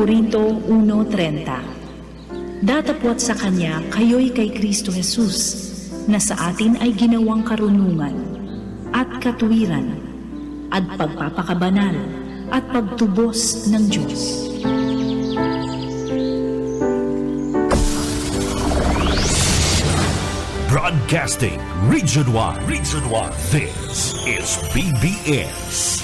Korinto 1:30. Datapwat sa Kanya kayo'y kay Kristo Jesus, na sa atin ay ginawang karunungan, at katuwiran, at pagpapakabanal, at pagtubos ng Diyos. Broadcasting Region 1. This is BBS.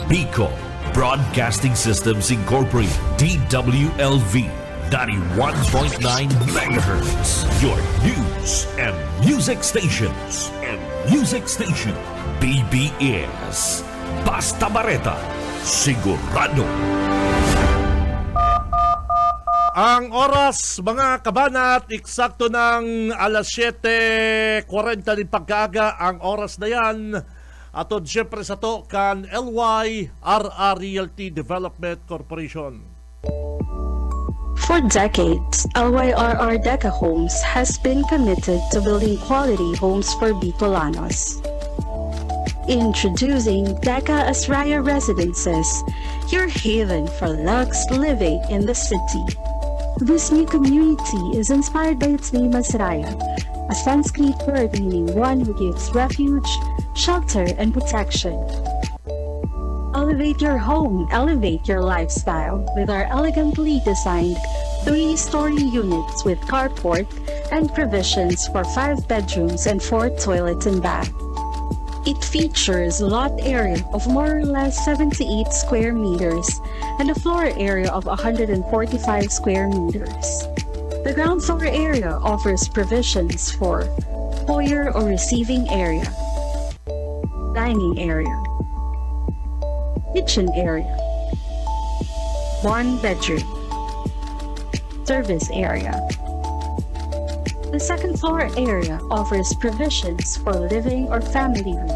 Bicol Broadcasting Systems Incorporated. DWLV 91.9 megahertz. Your news and music stations. BBS. Basta Bareta. Sigurado. Ang oras, mga kabanat, eksakto ng alas 7:40 din pagkaaga ang oras na yan. Atod siyempre sa to kan LYRR Realty Development Corporation. For decades, LYRR Deca Homes has been committed to building quality homes for Bicolanos. Introducing Deca Asraya Residences, your haven for luxe living in the city. This new community is inspired by its name Asraya, a Sanskrit word meaning one who gives refuge, shelter, and protection. Elevate your home, elevate your lifestyle with our elegantly designed 3-story units with carport and provisions for 5 bedrooms and 4 toilets and bath. It features a lot area of more or less 78 square meters and a floor area of 145 square meters. The ground floor area offers provisions for foyer or receiving area, dining area, kitchen area, 1 bedroom, service area. The second floor area offers provisions for living or family room,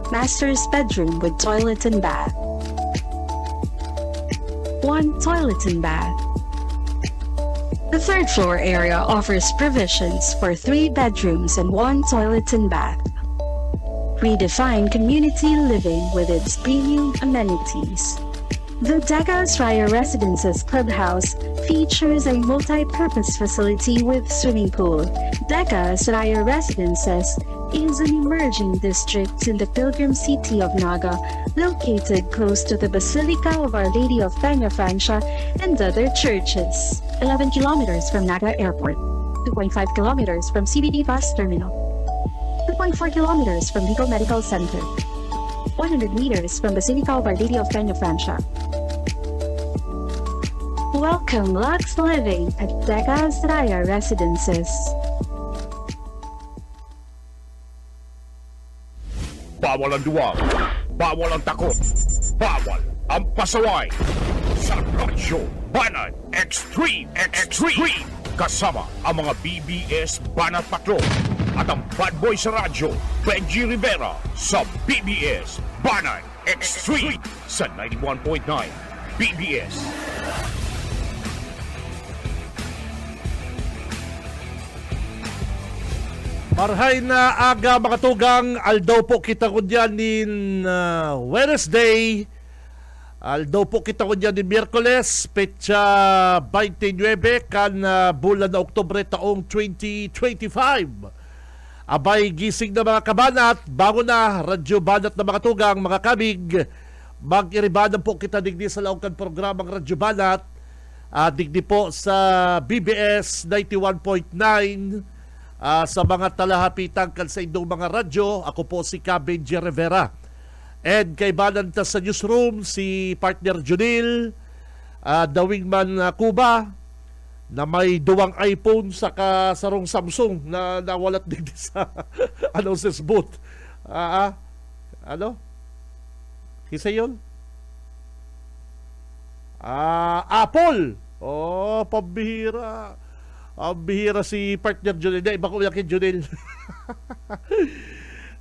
master's bedroom with toilet and bath, 1 toilet and bath. The third floor area offers provisions for 3 bedrooms and 1 toilet and bath. Redefine community living with its premium amenities. The Deca Asraya Residences Clubhouse features a multi-purpose facility with swimming pool. Deca Asraya Residences is an emerging district in the pilgrim city of Naga, located close to the Basilica of Our Lady of Peña Francia and other churches. 11 kilometers from Naga Airport, 2.5 kilometers from CBD Bus Terminal, 2.4 kilometers from Bicol Medical Center, 100 meters from Basilica of Our Lady of Peña Francia. Welcome Lux Living at Deca Asraya Residences. Bawal ang duwag, bawal ang takot, bawal ang pasaway. Sa Radyo Banat Extreme. Kasama ang mga BBS Banat Patrol at ang bad boy sa radyo, Benji Rivera sa BBS Banat Extreme sa 91.9 BBS. Marhay na aga mga tugang, aldaw po kita ko dyan in Wednesday. Aldaw po kita ko dyan in Miyerkules, petsa 29 kan bulan na Oktubre taong 2025. Abay gising na mga kabanat, bago na Radyo Banat na mga tugang, mga kabig. Mag-iribanan po kita digdi sa laungkan programang Radyo Banat. Digdi po sa BBS 91.9. Sa mga talahapitang kan sa indong mga radyo, ako po si Benji Rivera. And kay Bananta sa newsroom, si partner Junil, Dawing Man Cuba, na may duwang iPhone sa kasarong Samsung na nawalat din sa announcer's booth. Ano? Kisa yun? Apple! Oh, pambihira. Ang bihira si partner Junel. Iba ko yakin Junel.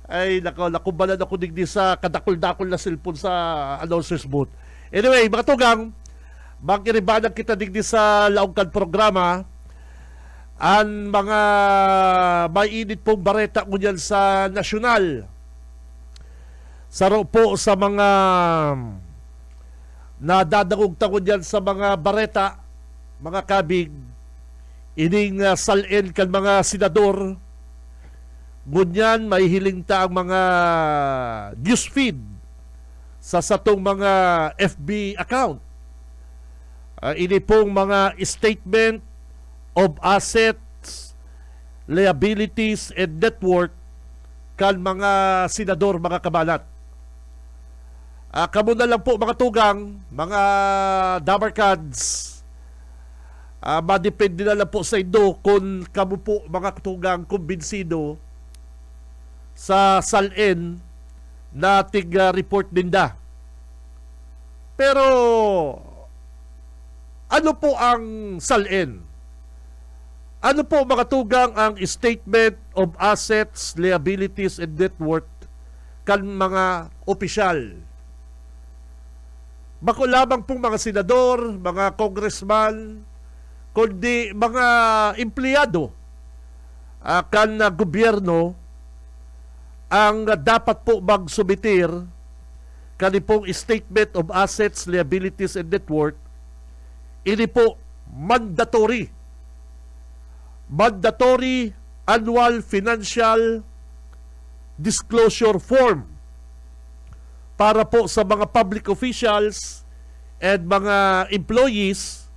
Ay, nakubalan ako digdi sa kadakol-dakol na cellphone sa announcer's booth. Anyway, mga tugang, magkiribanan kita digdi sa laungkan programa. Ang mga mainit pong bareta ko dyan sa nasyonal. Saro po sa mga nadadagog tangon yan sa mga bareta, mga kabig, ining salin kan mga senador, ngunyan may hiling ta ang mga newsfeed sa satong mga FB account. Ini pong mga statement of assets, liabilities, and net worth kan mga senador, mga kabalat. Kamo na lang po mga tugang, mga dabarkads, madepende na lang po sa inyo kung kamo po mga tugang kumbinsido sa salin na report ninda. Pero ano po ang salin? Ano po mga tugang ang statement of assets, liabilities, and net worth kan mga opisyal? Bako lamang pong mga senador, mga congressman, kundi mga empleyado kan gobyerno ang dapat po magsubitir kanipong statement of assets, liabilities, and net worth. Ini po mandatory annual financial disclosure form para po sa mga public officials and mga employees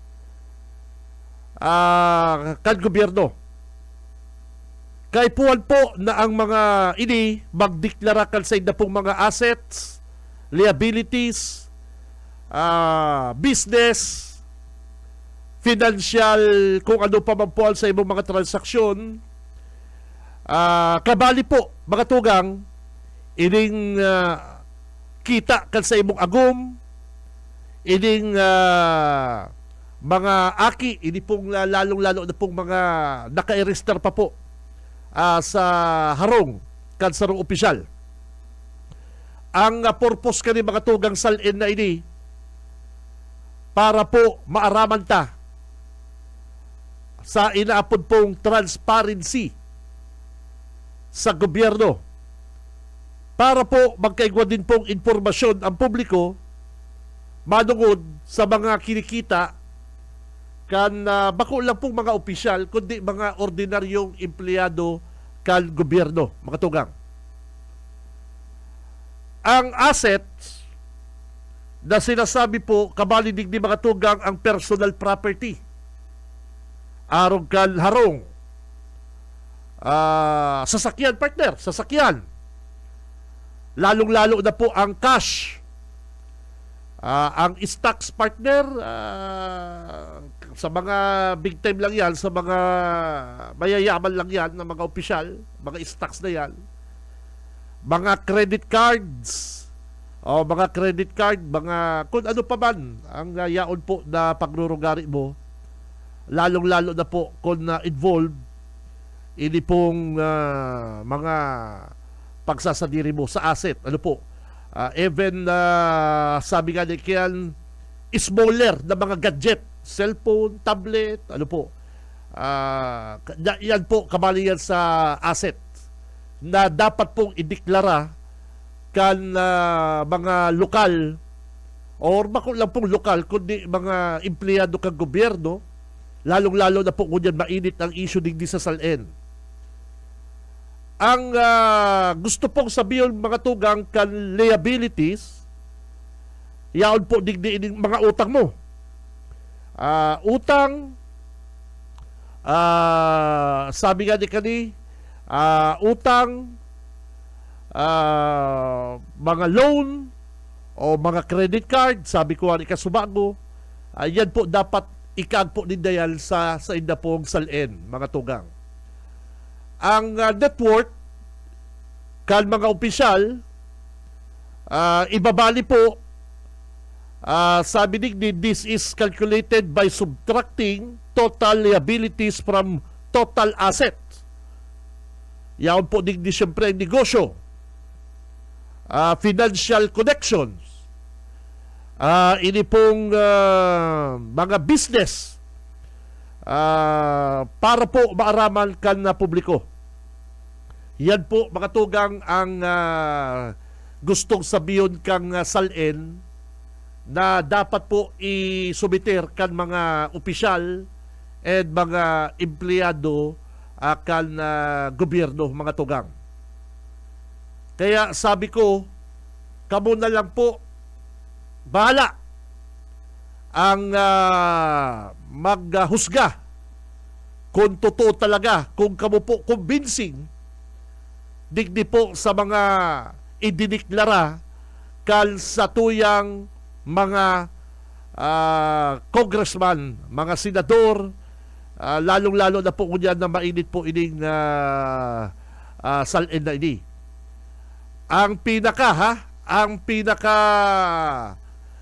kan gobyerno. Kay puwan po na ang mga ini magdeklara kan sa inda pong mga assets, liabilities, business, financial, kung ano pa man po sa ibang mga transaksyon. Kabali po, mga tugang, ining kita kan sa imong agom, ining mga aki, ini pong lalong-lalo na pong mga naka-register pa po sa harong kan sarong opisyal. Ang purpose kani mga tugang salin na ini para po maaraman ta sa inaapod pong transparency sa gobyerno, para po magkaigwa din pong informasyon ang publiko manungod sa mga kinikita kan bako lang pong mga opisyal kundi mga ordinaryong empleyado kan gobyerno, mga tugang. Ang assets na sinasabi po kabali digdi mga tugang ang personal property arog kan harong sasakyan, partner, sasakyan, lalong-lalo na po ang cash, ang stocks, partner, sa mga big time lang yan, sa mga mayayaman lang yan na mga opisyal, mga stocks na yan, mga credit cards, mga credit card, mga kung ano pa man ang yaon po na pagrurugari mo, lalong-lalo na po kung involved ini pong mga pagsasadiri mo sa asset. Ano po? Even sabi nga ni Kian, smaller na mga gadget, cellphone, tablet, ano po? Yan po, kabali yan sa asset na dapat pong ideklara kan mga lokal or bako lang pong lokal kundi mga empleyado kang gobyerno, lalong-lalo na po kung yan mainit ang issue digdi sa salin. Ang gusto pong sabihin mga tugang kan liabilities, yaon po digdi ining mga utang mo. Utang, sabi nga ni kani, utang, mga loan o mga credit card, sabi ko ang ikasubago, yan po dapat ikag po din dayan sa inda pong salin, mga tugang. Ang net worth kan mga opisyal, ibabali po, sabi digdi, this is calculated by subtracting total liabilities from total assets. Yaon po digdi siyempre negosyo, financial connections, ini pong mga business, para po maaraman kan na publiko. Yan po mga tugang ang gustong sabiyon kang salin na dapat po isubiter kan mga opisyal and mga empleyado kan gobyerno, mga tugang. Kaya sabi ko, kamo na lang po bahala ang maghusga kung totoo talaga, kung kamo po convincing digdi po sa mga idiniklara kal sa tuyang mga congressman, mga senador, lalong-lalo na po kunyan na mainit po ining salin na ini. Ang pinaka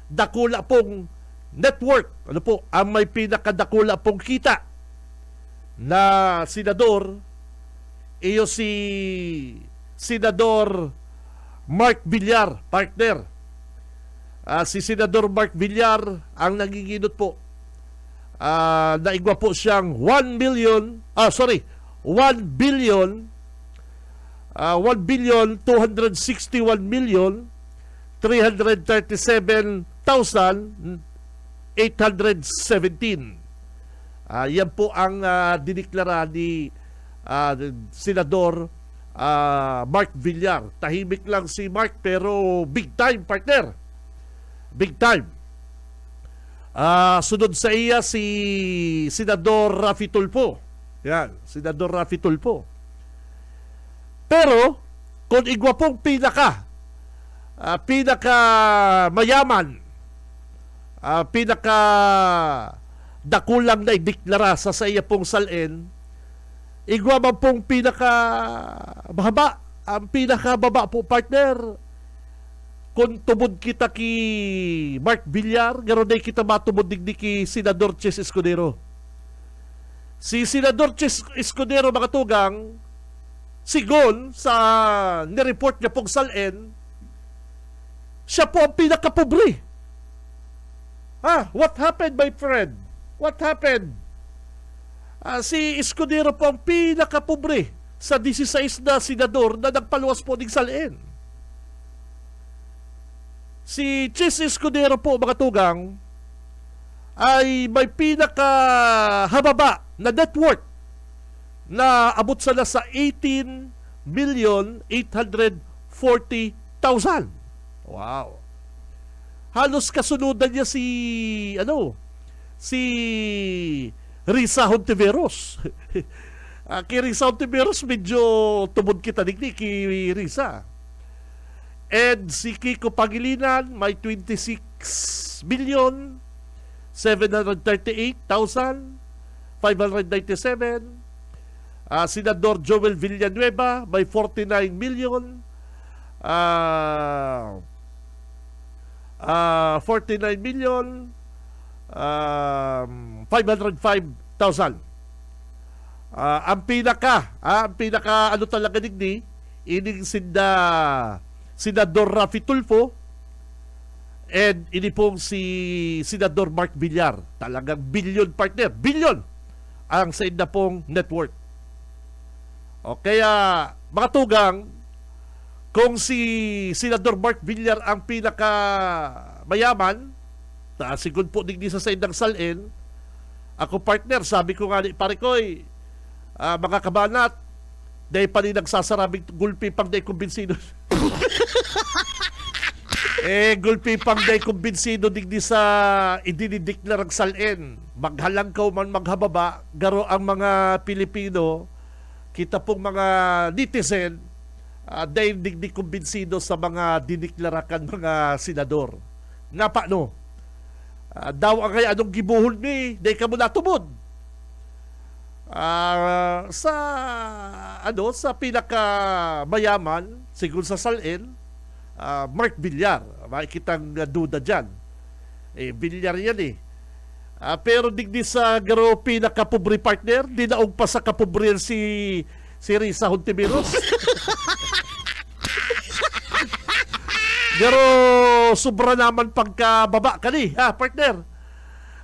dakula pong network, ano po, ang may pinakadakula pong kita na senador, iyo si Senador Mark Villar, partner. Si Senador Mark Villar ang nanginginot po. Naigwa po siyang 1 billion 2,1,261,337,817. Yan po ang diniklara ni Senador Mark Villar. Tahimik lang si Mark pero big time, partner. Big time. Sunod sa iya si Senador Raffy Tulfo. Yan, Senador Raffy Tulfo. Pero kung igwa pong pinaka mayaman, pinaka dakulang na ideklara sa iya pong salin, igwa man pong pinaka mahaba, ang pinaka baba po, partner. Kung tubod kita ki Mark Villar, garon day kita matubod digdi ki Senador Chis Escudero. Si Senador Chis Escudero, mga tugang, sigon sa nireport niya pong salin, siya po ang pinakapobre. What happened, my friend? What happened? Si Escudero po ang pinakapobre sa 16 na senador na nagpaluwas po ng salin. Si Chis Escudero po, mga tugang, ay may pinakahababa na net worth na abot sana sa 18,840,000. Wow. Halos kasunodan niya si Risa Hontiveros. Kay Risa Hontiveros, medyo tubod kita digdi kay Risa. And si Kiko Pangilinan may 26,738,597. Senador Joel Villanueva may 49 million. 505,000. Ang pinaka ano talaga digdi, ining Senador Raffy Tulfo and ini pong si Senador Mark Villar. Talagang billion, partner. Billion ang sa inda pong network. O kaya, mga tugang, kung si Senador Mark Villar ang pinaka mayaman, sigod po digdi sa indang salin, ako, partner, sabi ko nga ni Parikoy, mga kabanat, dahil pa rin nagsasarabing gulpi pang dahil kumbinsido. Gulpi pang dahil kumbinsido digdi sa idinideklarang salin. Maghalang ka man maghababa, garo ang mga Pilipino, kita pong mga netizen, dahil digdi kumbinsido sa mga diniklarakan mga senador. Nga paano? Daw ang kaya anong gibuhol ni, dahil ka mo natubod. Sa pinaka mayaman siguro sa salin, Mark Villar, makikitang duda dyan, Villar yan pero digdi sa garo pinaka pobre, partner, di naong pa sa kapobre si Risa Hontiveros. Garo sobra naman pagkababa kani, partner.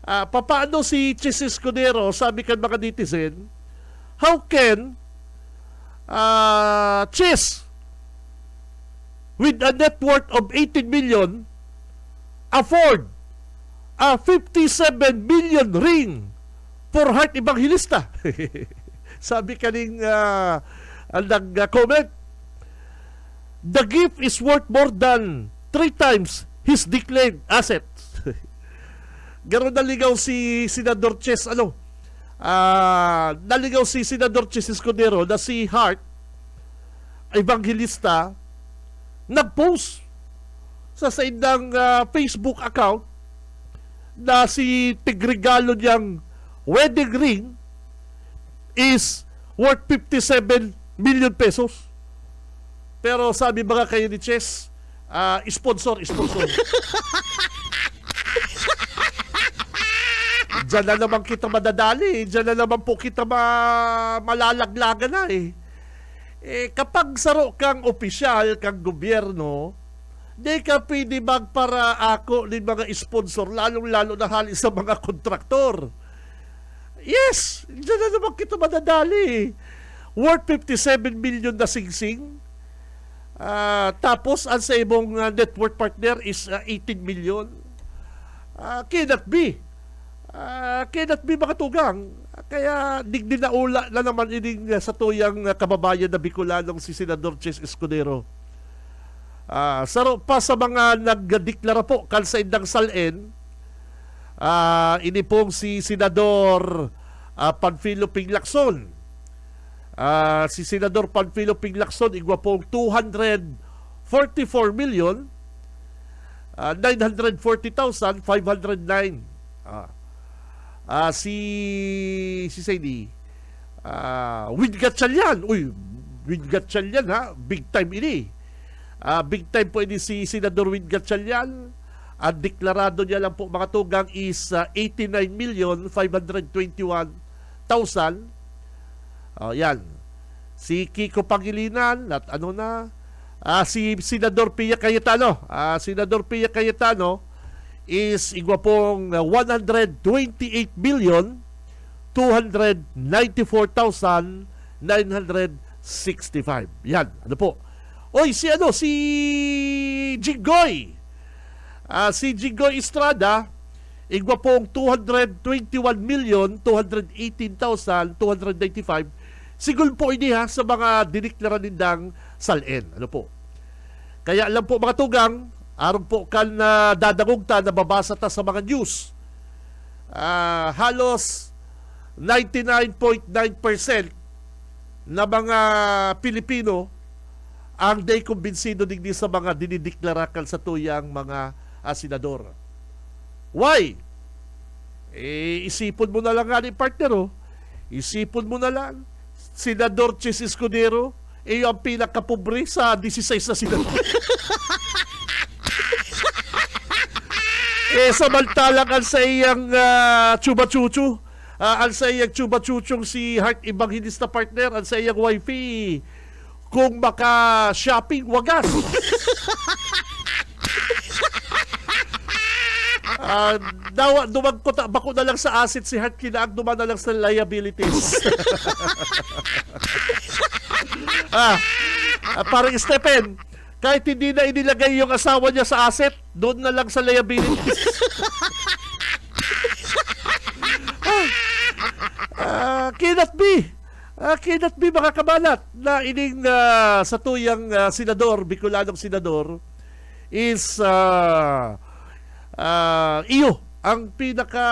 Papaano si Chis Escudero, sabi kan mga netizen, how can Chis with a net worth of 18 million afford a 57 million ring for heart evangelista. Sabi kaning nag-comment, the gift is worth more than 3 times his declared assets. Gano'n naligaw si Senador Ches, naligaw si Senador Ches Escudero na si Hart evangelista nag-post sa indang Facebook account na si tigregalo niyang wedding ring is worth 57 million pesos. Pero sabi mga kayo ni Ches, sponsor. Diyan na naman kita madadali. Diyan na naman po kita malalaglagan na eh. Kapag saro kang opisyal, kang gobyerno, di ka pwede magpara ako ng mga sponsor, lalong-lalo na hali sa mga kontraktor. Yes, diyan na naman kita madadali. Worth 57 million na singsing. Tapos, ang sa imong net worth partner is 18 million. Cannot be. Cannot be mga tugang. Kaya digdi na ula na naman ining sa tuyang kababayan na Bicolanong si Senador Ches Escudero. Saro pa sa mga nagdeklara po kalsa indang salen, ini pong si Senador Panfilo Pinglacson. Si Senador Panfilo Pinglacson igwa pong 244 million 940,509. Si Saidi Win Gatchalian. Win Gatchalian big time ini. Big time po ini si Senador Win Gatchalian. Ang deklarado niya lang po mga tugang is 89,521,000. Yan. Si Kiko Pangilinan at si Senador Pia Cayetano. Senador Pia Cayetano is igwa pong 128,294,965. Yan, po. Si Jinggoy. Si Jinggoy Estrada, igwa pong 221,218,295. Sigul po ini sa mga diniklara nindang salen. Po. Kaya alam po mga tugang, aron po kan dadagog ta, nababasa ta sa mga news. Halos 99.9% na mga Pilipino ang day kumbinsido digdi sa mga dinideklarakan sa tuyang mga senador. Why? Isipon mo na lang nga ni partner, isipon mo na lang, Senador Ches Escudero, ang pinakapobre sa 16 na senador. Samantalang ang sa iyang chuba-chuchu, ang sa iyang chuba-chuchong si Heart Evangelista partner, ang sa iyang wifey, kung maka-shopping, wagas. Dumagkota, bako na lang sa asset si Heart, kinaag duman na lang sa liabilities. Parang Stephen, kahit hindi na inilagay yung asawa niya sa asset, doon na lang sa liabilities. Cannot be mga kabalat na ining sa tuyang senador, Bicolanong senador, is iyo ang pinaka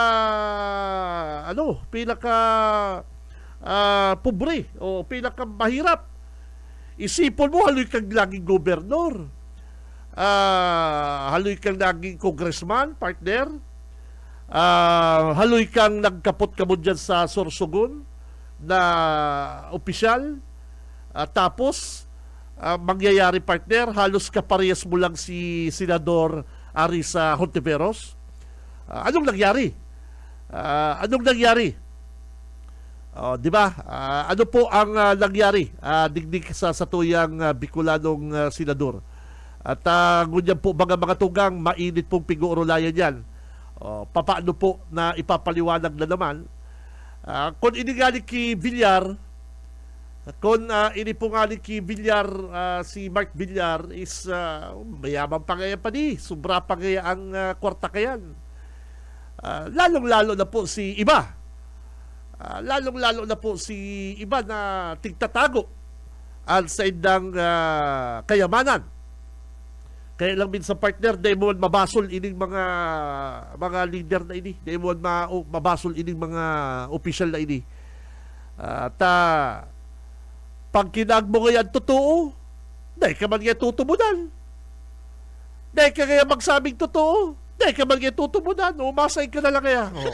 pobre o pinaka mahirap. Isipon mo, haloy kang laging gobernador, haloy kang laging congressman, partner, haloy kang nagkapot-kamot dyan sa Sorsogon na opisyal, tapos mangyayari partner, halos kaparehas mo lang si Senador Arisa Hontiveros. Anong nangyari? Di ba? Ano po ang nangyari digdig sa tuyang Bicolanong senador? At ngunyan po mga tugang, mainit pong pig-uurulayan yan. Papaano po na ipapaliwanag na naman? Kung inigali ki Villar, Kung ini po nga ni Villar, si Mark Villar is mayaman pa kaya pa di, sobra pa kaya ang kwarta kayan. Lalong-lalo na po si iba. Lalong-lalo na po si iba na tigtatago at sa indang kayamanan. Kaya lang min sa partner, di mo mabasol ining mga leader na ini. Di mo mabasol ining mga opisyal na ini. Pag kinag mo ngayon totoo, dahil ka man ngayon tutubunan. Dahil ka ngayon magsabing totoo, dahil ka man ngayon tutubunan. Umasay ka na lang kaya. Oh.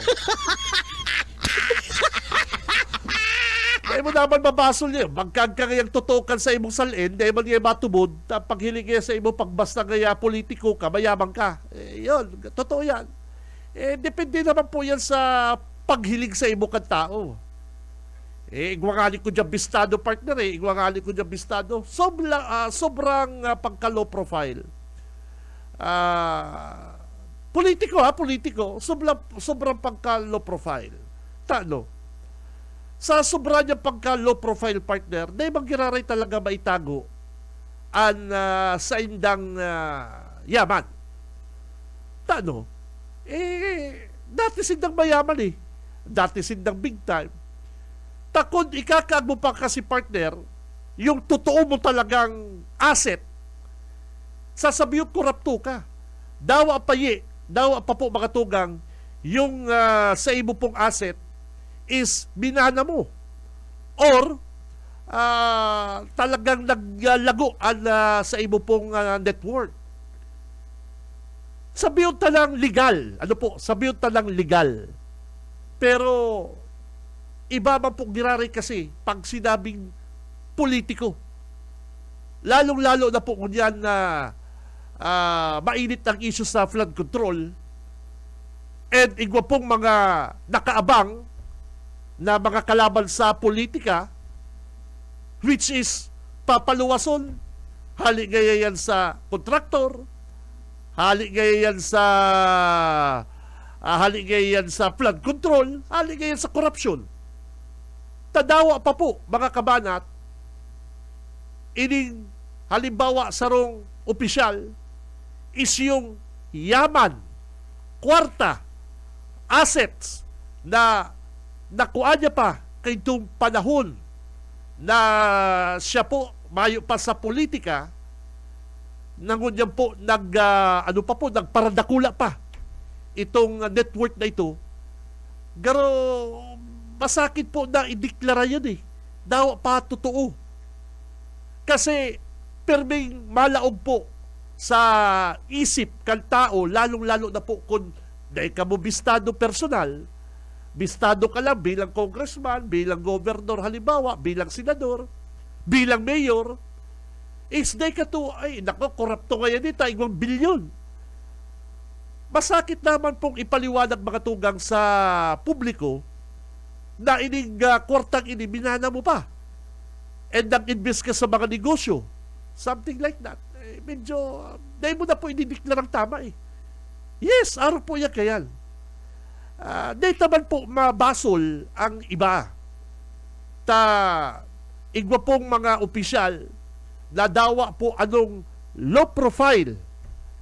Dahil mo naman mabasol niya. Magkag ka ngayon totoo kan sa imong salin, dahil man ngayon matubod, paghiling ngayon sa imong pagbasta ngayon politiko ka, mayamang ka. Yun, totoo yan. Depende naman po yan sa paghiling sa imong kan tao. Igwangali ko dyan bistado, partner. Igwangali ko dyan bistado. Sobrang pagka-low profile. Politiko. Sobrang pagka-low profile. Sa sobra niya pagka-low profile, partner, na ibang giraray talaga maitago sa indang yaman. Dati sindang mayaman Dati sindang big time. Takod ikakag mo pa kasi, partner, yung totoo mo talagang asset, sasabihin korapto ka. Dawa pa po makatugang, yung sa imo pong asset is binana mo. Or, talagang naglagoan sa imo pong net worth. Sabihin talang legal. Sabihin talang legal. Pero, iba man pong giraray kasi pag sinabing politiko. Lalong-lalo na po kung yan na mainit ang issue sa flood control and igwa pong mga nakaabang na mga kalaban sa politika, which is papaluwason, hali gaya yan sa kontraktor, hali gaya yan sa flood control, hali gaya yan sa korupsyon. Tadawa pa po, mga kabanat, ining halimbawa sarong opisyal is yung yaman, kwarta, assets na nakuha niya pa kay itong panahon na siya po mayo pa sa politika, nangunyan po nagparadakula pa itong network na ito. Garo masakit po na ideklara yun Dawa pa totoo. Kasi perming malaog po sa isip kan tao, lalong-lalo na po kung dahil ka mo bistado personal, bistado ka lang bilang congressman, bilang governor halimbawa, bilang senador, bilang mayor, is dahil ka to, korapto ngayon dito, igwang bilyon. Masakit naman pong ipaliwanag mga tugang sa publiko na ining kwartang binana mo pa and nag-invest ka sa mga negosyo, something like that. Medyo dahil mo na po idideklarang tama Yes, araw po yan kayan. Dahil naman po mabasol ang iba. Igwa pong mga opisyal na dawa po anong low profile,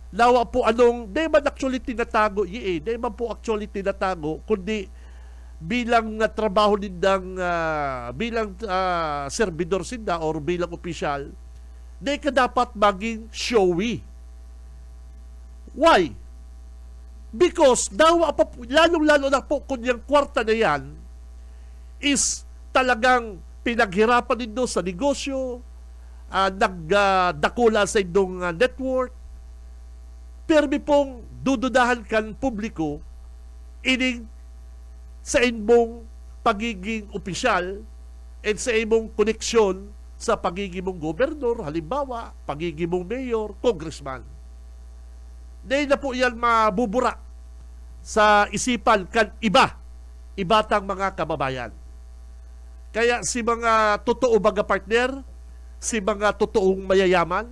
dawa po anong dahil man actually tinatago dahil man po actually tinatago, kundi bilang trabaho nindang bilang servidor sinda or bilang opisyal, di ka dapat maging showy. Why? Because lalong-lalo na po kung yung kwarta na yan is talagang pinaghirapan nindo sa negosyo, nagdakula sa indong network, permi pong dududahan kan publiko ining sa imong pagiging opisyal and sa imong koneksyon sa pagiging mong gobernador, halimbawa, pagiging mong mayor, congressman. Dahil na po yan mabubura sa isipan kan ibatang mga kababayan. Kaya si mga totoo baga partner, si mga totoong mayayaman,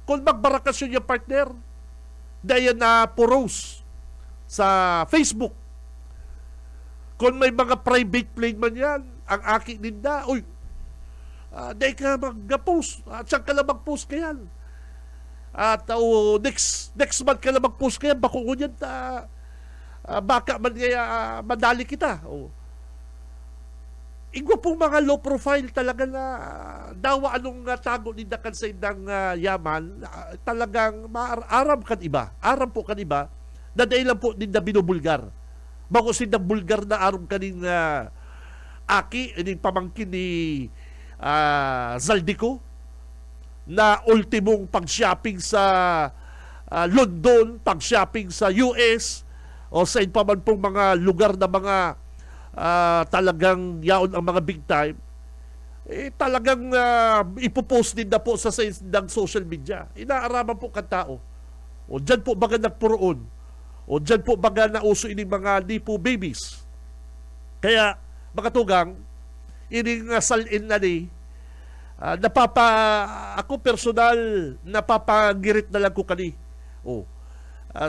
kung magbarakasyon yung partner, dahil na poros sa Facebook, kung may mga private plane man yan, ang aking ninda, Di ka mag-post. At saan ka lang mag-post kayan. At next month ka lang mag-post kayan. Bako ko yan, baka man kaya madali kita. Igwa pong mga low profile talaga na dawa anong tago ni dakan sa indang yaman, talagang aram kan iba. Aram po kan iba. Daday lang po din na binubulgar. Bago sindang bulgar na aram kaning aki, ining pamangkin ni Zaldico, na ultimong pag-shopping sa London, pag-shopping sa US, o sa pa man pong mga lugar na mga talagang yaon ang mga big time, talagang ipopost din na po sa ng social media. Inaaraman po kan tao. O dyan po baga nagpuroon. O dyan po baga nauso ining mga lipo babies. Kaya, mga tugang, ining salin na ni, ako personal, napapagirit na lang ko kani.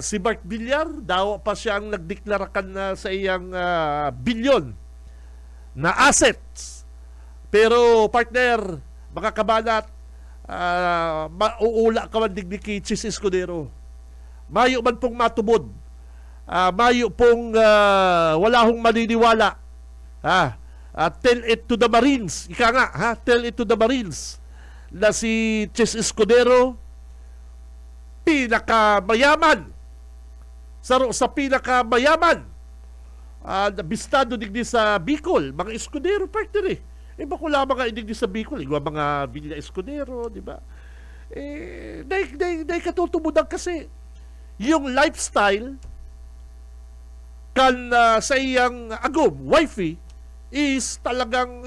Si Bart Villar, daw pa siyang nagdeklarakan na sa iyang bilyon na assets. Pero partner, mga kabanat, mauula ka man digdi kay Chis Escudero. Mayo man pong matubod. Mayo pong wala hong maniniwala. Tell it to the Marines. Ika nga, tell it to the Marines na si Chis Escudero pinakamayaman sa pinakamayaman bistado digdi sa Bicol, mga Escudero partner bako lamang nga digdi sa Bicol, mga Villa Escudero, di ba? Day katutumudan kasi yung lifestyle kan sa iyang agom, wifey, is talagang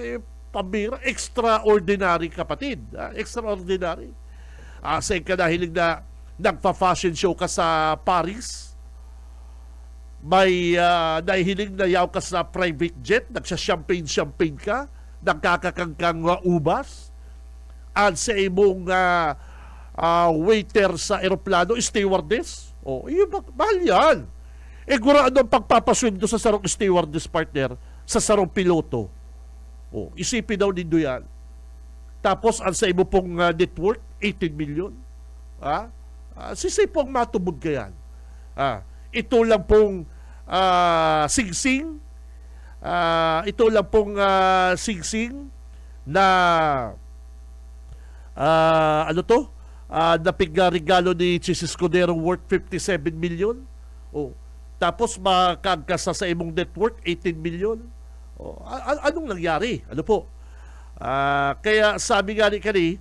pambira, extraordinary kapatid. Extraordinary. Sa ikanahilig na nagpa-fashion show ka sa Paris, may nahihiling na yaw ka sa private jet, nagsha-champagne ka, nagkakakangkang ubas, at sa imong waiter sa aeroplano, stewardess. Mahal yan. Gura ano ang pagpapasweldo sa sarong stewardess partner, sa sarong piloto. Isipin daw nindo yan. Tapos, ang sa imo pong net worth, 18 million. Sisipong matubod ka yan. Ito lang pong singsing. Ito lang pong singsing na napigregalo ni Chis Escudero worth 57 million. Tapos makagkasa sa imong net worth 18 million. Anong nangyari? Ano po? Kaya sabi nga ni kani,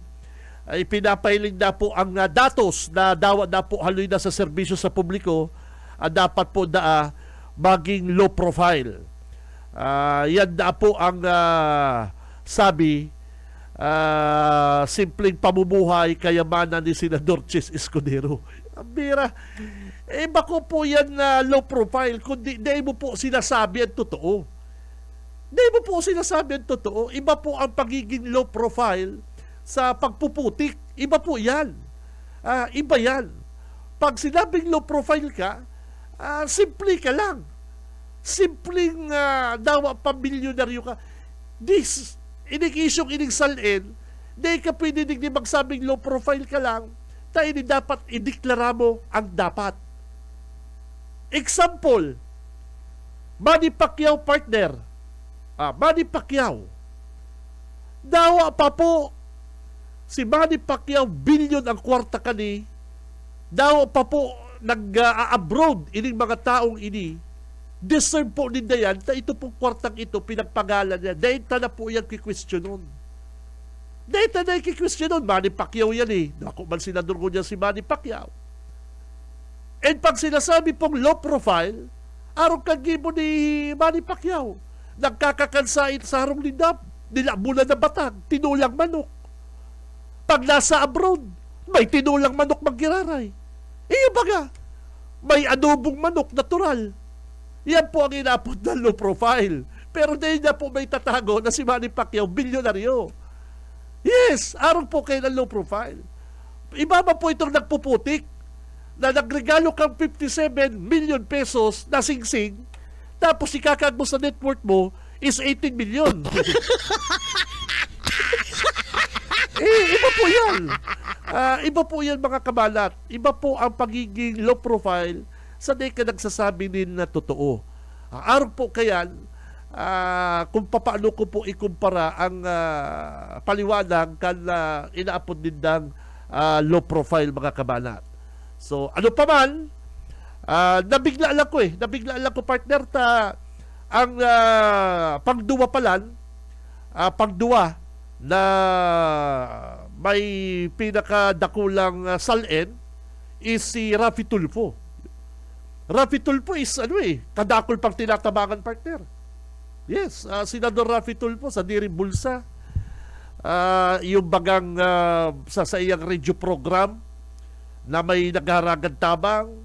ay pinapailing na po ang datos na dapat na po haloy na sa serbisyo sa publiko, dapat po na maging low profile. Yan na po ang sabi, simpleng pamumuhay kayamanan ni Senador Chis Escudero. Ang bira. Bako po yan na low profile, kundi di mo po sinasabi ang totoo. Di mo po sinasabi ang totoo. Iba po ang pagiging low profile sa pagpuputik. Iba po yan. Iba yan. Pag sinabing low profile ka, simple ka lang. Simpleng dawa pamilyonaryo ka. This, inikisyong iningsalin, di ka pwede di magsabing low profile ka lang, tayo ni dapat ideklara mo ang dapat. Example, Manny Pacquiao partner. Manny Pacquiao. Dawa pa po si Manny Pacquiao, bilyon ang kwarta kani. Dawa pa po nag-abroad ining mga taong ini. Deserve po din na yan na ito pong kwartang ito pinagpagalan niya. Dahil na po yan kikwestiyonon. Dahil na kikwestiyonon. Manny Pacquiao yan Ako man senador ko niya si Manny Pacquiao. And pag sinasabi pong low profile, araw kagibo ni Manny Pacquiao, nagkakakansait sa harong lindap, nilabunan na batag, tinulang manok. Pag nasa abroad, may tinulang manok magkiraray. Baga, may adobong manok, natural. Yan po ang inapod na low profile. Pero dahil na po may tatago na si Manny Pacquiao, bilyonaryo. Yes, araw po kayo ng low profile. Iba ba po itong nagpuputik na nagregalo kang 57 million pesos na singsing, tapos ikakag mo sa net worth mo is 18 million. yan. Iba po yan mga kabalat. Iba po ang pagiging low profile sa di ka nagsasabi din na totoo. Araw po kaya, kung paano ko po ikumpara ang paliwanag kan inaapod din ng low profile mga kabalat. So, ano pa man, nabigla lang ko partner ang pangduwa palan, pangduwa na may pinakadakulang salin is si Rafi Tulfo. Rafi Tulfo is kadakol pang tinatabangan partner. Yes, Senador Rafi Tulfo sa Diri Bulsa. Yung bagang sa iyang radio program na may nagharagad tabang,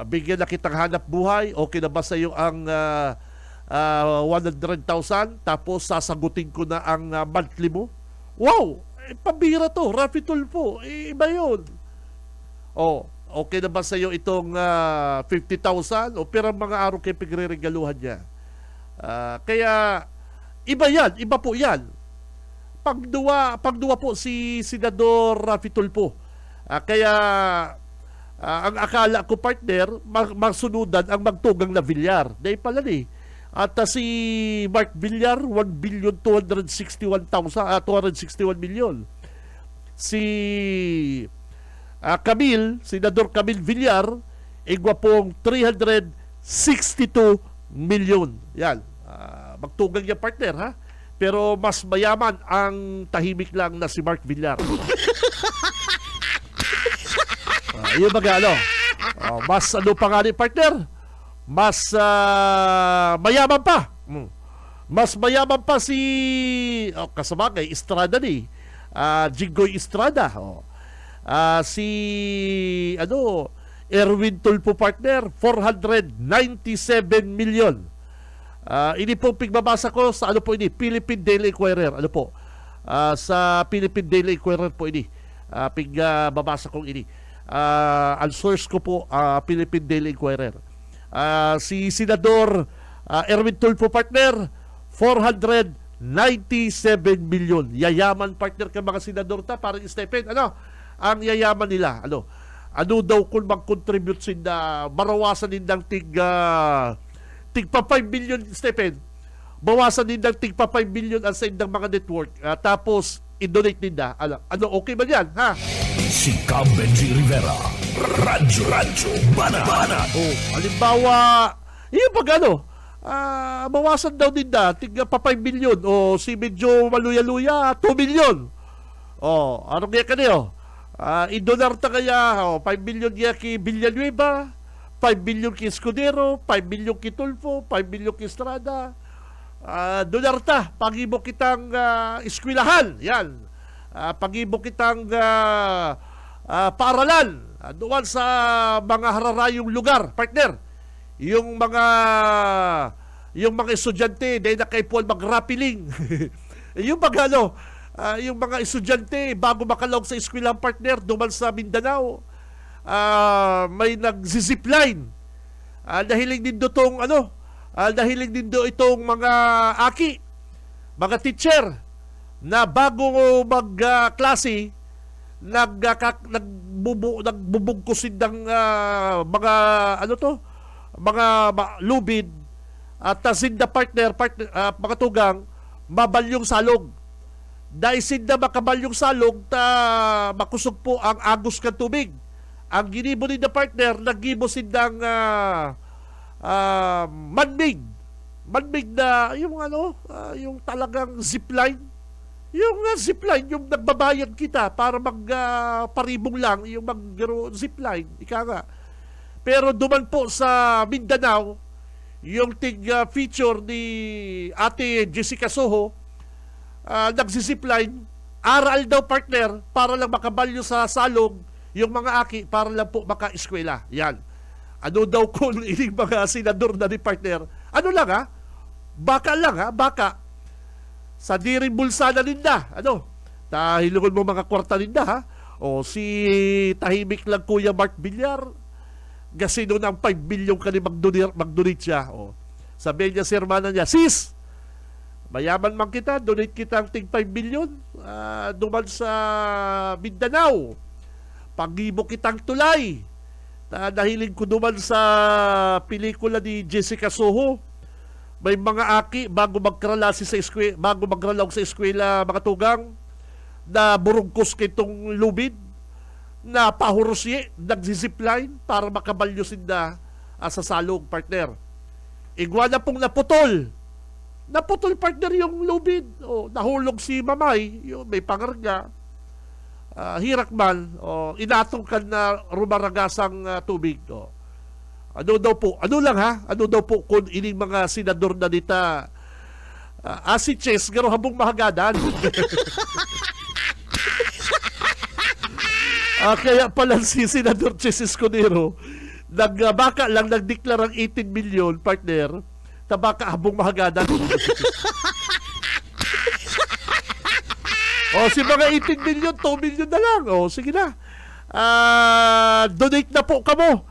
bigyan na kitang hanap buhay, okay na ba sa iyo ang 100,000 tapos sasagutin ko na ang monthly mo? Wow! Pabira to, Rafi Tulfo. Iba yun. Okay na ba sa iyo itong 50,000? O pero mga araw kayo pagre-regaluhan niya. Kaya, iba po yan. Pagduwa po si Senador Rafi Tulfo. Kaya, ang akala ko partner, magsunudan ang magtugang na Villar. Dahil pala At si Mark Villar, 1,261,261 million. Si Senador Camille Villar, igwa pong 362 million. Yan. Magtugang niya partner, ha? Pero mas mayaman ang tahimik lang na si Mark Villar. Yun baga, mas pa nga ni partner? Mas mayaman pa. Mas mayaman pa si kasabagay, Estrada Jinggoy Estrada. Si Erwin Tulfo partner, 497 million. Ini po pigbabasa ko sa Philippine Daily Inquirer. Sa Philippine Daily Inquirer po ini. Pigbabasa kong ini. Ang source ko po, Philippine Daily Inquirer. Si Senador Erwin Tulfo partner, 497 million. Yayaman partner ka mga senador parang Stephen. Ang yayaman nila? Ano daw kung mag-contribute sila, marawasan din ng tigpa 5 billion, Stephen. Bawasan din ng tigpa 5 billion ang sa indang mga network. Tapos, i-donate nila. Okay ba yan, ha? Si Cam Benji Rivera, Radyo Bana. Halimbawa, yung bawasan daw din tigpa 5 billion. Si medyo maluya-luya, 2 billion. Anong kaya kanyo? I-donar ta kaya 5 billion kaya ki Villanueva, 5 billion ki Escudero, 5 billion ki Tulfo, 5 billion ki Estrada. Donar ta, pag-ibo kitang eskwelahan. Yan. Pag-ibo kitang paaralan. Doon sa mga hararayong lugar, partner. Yung mga estudyante dahil na kay Paul mag-rappeling. Yung mga estudyante bago makalawag sa eskwelahan partner duman sa Mindanao, may nag-zipline. Dahiling din itong mga mga teacher na bago mag-klase nagbubugkusin ng mga lubid at sinda partner mga tugang mabalyong salog. Dahil sinda makabalyong salog makusog po ang agos ng tubig. Ang ginibo ni na partner, nagibo sindang manmig na yung talagang zipline. Yung zipline, yung nagbabayad kita para paribong lang yung zipline. Ika nga. Pero duman po sa Mindanao, yung feature ni Ate Jessica Soho, nagsisipline, aral daw partner para lang makabalyo sa salog yung mga aki para lang po maka-eskwela. Yan. Ano daw kung ining mga senador na ni partner? Baka lang baka. Sa Diri Bulsa na ninda. Tahilungan mo mga kwarta ninda si tahimik lang Kuya Mark Villar. Gasino ng 5 billion ka ni mag-donate siya. Sabi niya sa hermana niya, sis, mayaman man kita, donate kita ang tig 5 billion. duman sa Mindanao. Pag-ibok kitang tulay. Nahiling ko duman sa pelikula ni Jessica Soho. May mga aki bago magkaralasi sa eskwela, bago magralaw sa eskwela, mga tugang, na burungkos kitong lubid, na pahurusye, nagzizipline para makabalyusin na sa salong, partner. Iguana pong naputol. Naputol, partner, yung lubid. Nahulog si Mamay, yung may pangarga. Hirak man, inatongkan na rumaragasang tubig. Ano daw po, ano daw po kung ining mga senador na dita si Ches, garo habong mahagadan. Kaya pala si Senador Ches Escudero, baka lang nagdeklarang 18 million, partner, tabaka habong mahagadan. Si mga 18 million, 2 million na lang. Sige na. Donate na po kamo,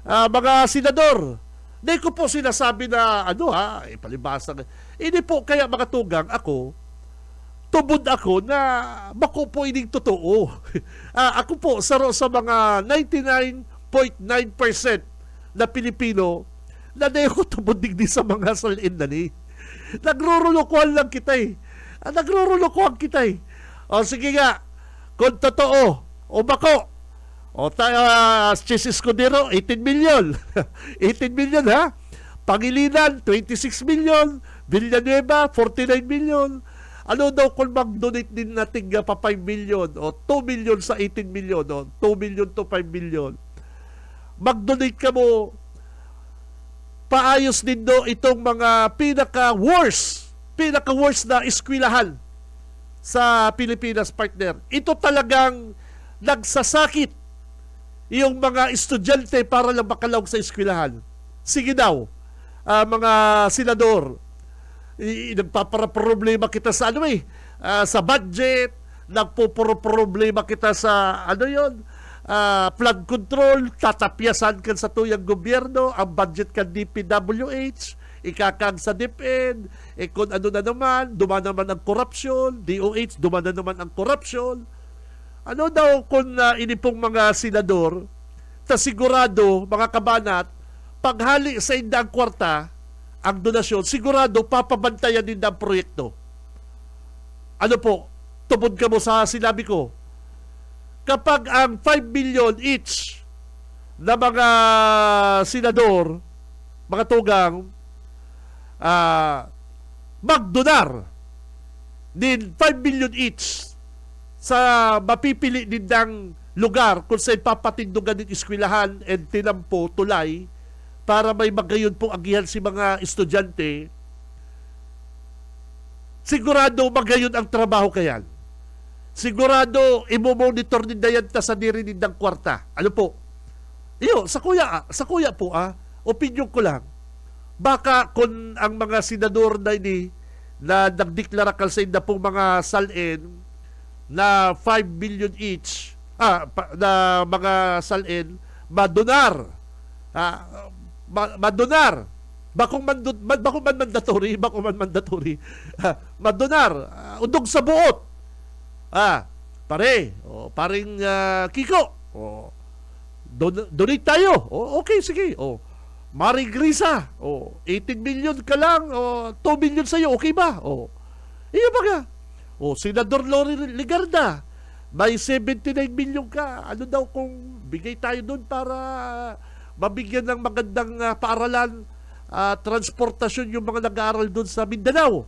mga senador. Hindi ko po sinasabi na, palibasa. Hindi po, kaya mga tugang, tubod ako na bako po ining totoo. Ako po, saro sa mga 99.9% na Pilipino, na ko tubod digdi sa mga salin na ni. Nagrurulukuhan lang kita Nagrurulukuhan kita sige nga, kung totoo, bako, Ches Escudero, 18 million. 18 million, ha? Pangilinan, 26 million. Villanueva, 49 million. Ano daw kung mag-donate din natin pa 5 million o 2 million sa 18 million, 2 million to 5 million. Mag-donate ka mo, paayos din do itong mga pinaka-worst na eskwelahan sa Pilipinas, partner. Ito talagang nagsasakit yung mga estudyante para lang makalawag sa eskwelahan. Sige daw, mga senador, nagpapaproblema kita sa sa budget, nagpoproblema kita sa flood control, tatapyasan kan sa tuyang gobyerno, ang budget kan DPWH, ikakang sa DepEd, kung ano na naman, duman naman ang korupsyon, DOH, duman na naman ang korupsyon. Ano daw kung inipong mga senador, sigurado, mga kabanat, paghali sa indang kwarta, ang donasyon, sigurado papabantayan din ang proyekto. Ano po, tubod ka mo sa sinabi ko, kapag ang 5 million each na mga senador, mga tugang, magdonar din 5 million each sa mapipili din ng lugar kung saan papatindugan din eskwelahan and tinampo, tulay, para may magayon pong agihan si mga estudyante, sigurado magayon ang trabaho kayan. Sigurado imo-monitor din dayan ta sa dirinig ng kwarta. Ano po? Sa kuya po, opinion ko lang, baka kung ang mga senador na ini na nagdeklara kalsain na pong mga salin na 5 million each, na mga salin, madonar, bakong man mandatory, madonar, undog sa buot, paring Kiko, donate tayo, okay, sige, Maring Grisa, 18 million ka lang, 2 million sa'yo, okay ba? Iyo ba ka? Senador Lori Ligarda, may 79 million ka. Ano daw kung bigay tayo doon para mabigyan ng magandang paaralan, transportasyon yung mga nag-aaral doon sa Mindanao.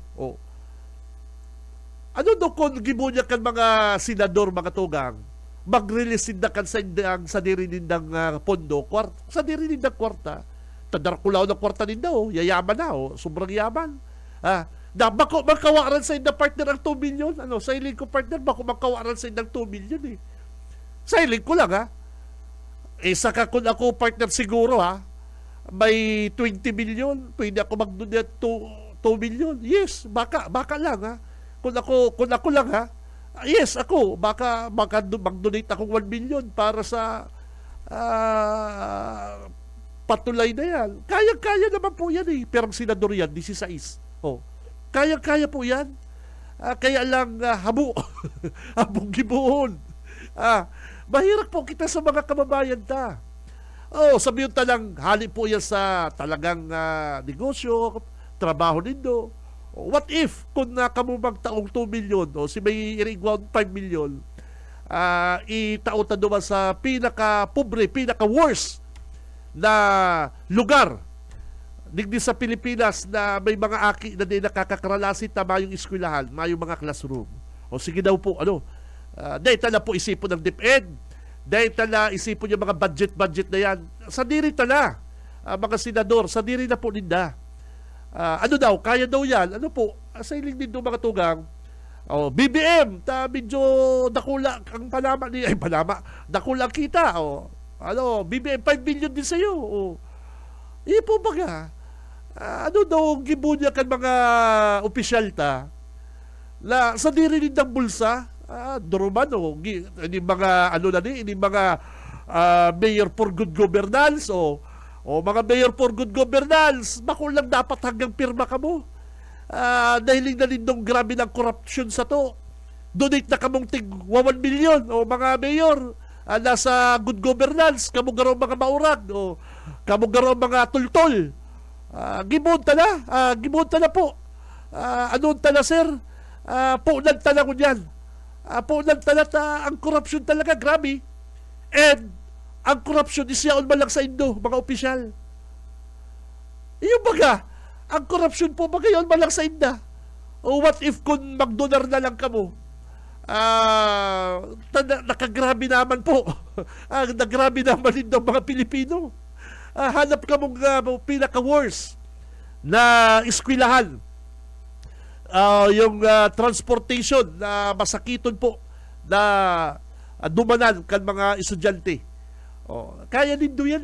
Ano daw kung gibunya kan mga senador, mga tugang, mag-release din na kan sa dirinin ng pondo, sa dirinin ng kwarta, tadarkulaw ng kwarta din daw, yayaman na, sobrang yaman. Bako magkawaran sa inang partner ang 2 million, sa iling ko partner, bako magkawaran sa inang 2 million Sa iling ko lang, saka kung ako partner siguro, may 20 million, pwede ako mag-donate 2 million. Yes, baka lang, Kung ako lang, yes, ako, baka mag-donate ako 1 million para sa patulay na yan. Kaya naman po yan Pero ang senador yan, 16. Kaya po yan. Kaya lang habo. Habong gibuon. Mahirap po kita sa mga kababayan ta. Sabihin talang hali po yan sa talagang negosyo, trabaho nindo. What if kung kamumang taong 2 million o si may irigwan 5 million, itautan naman sa pinaka-pobre, pinaka-worst na lugar digdi sa Pilipinas na may mga aki na di nakakakaralasin tama yung eskwelahan, mayong mga classroom. Sige daw po, dahil tala po isipon ng DepEd, dahil tala isipon yung mga budget na yan. Sa diri tala, mga senador, sa diri na po ninda. Kaya daw yan, sa iling din mga tugang, BBM, medyo dakula ang panama ni, dakula ang kita, BBM 5 billion din sa'yo, po baga, daw gibunya kan mga opisyal ta, sa diri din ng bulsa, Duruman, ini mga, ini mga mayor for good governance, mga mayor for good governance, makulang dapat hanggang pirma ka mo. Dahil na lindong grabe ng corruption sa to. Donate na kamong tig 1 million, mga mayor, nasa good governance, kamong garo mga maurag, kamong garo mga tultol. Gibunta na po. Anong tala, sir? Punan tala ko yan. Punan tala ang corruption talaga, grabe. And ang corruption isyaon man lang sa Indo, mga opisyal. Yung baga, ang corruption po baga yun man lang sa Inda. What if kung magdonar na lang kamo? Nakagrabe naman po. Nagrabe naman din ng mga Pilipino. Hanap ka mong pinaka-worst na eskwelahan. Yung transportation na masakiton po na dumanan kan mga estudyante. Kaya din do yan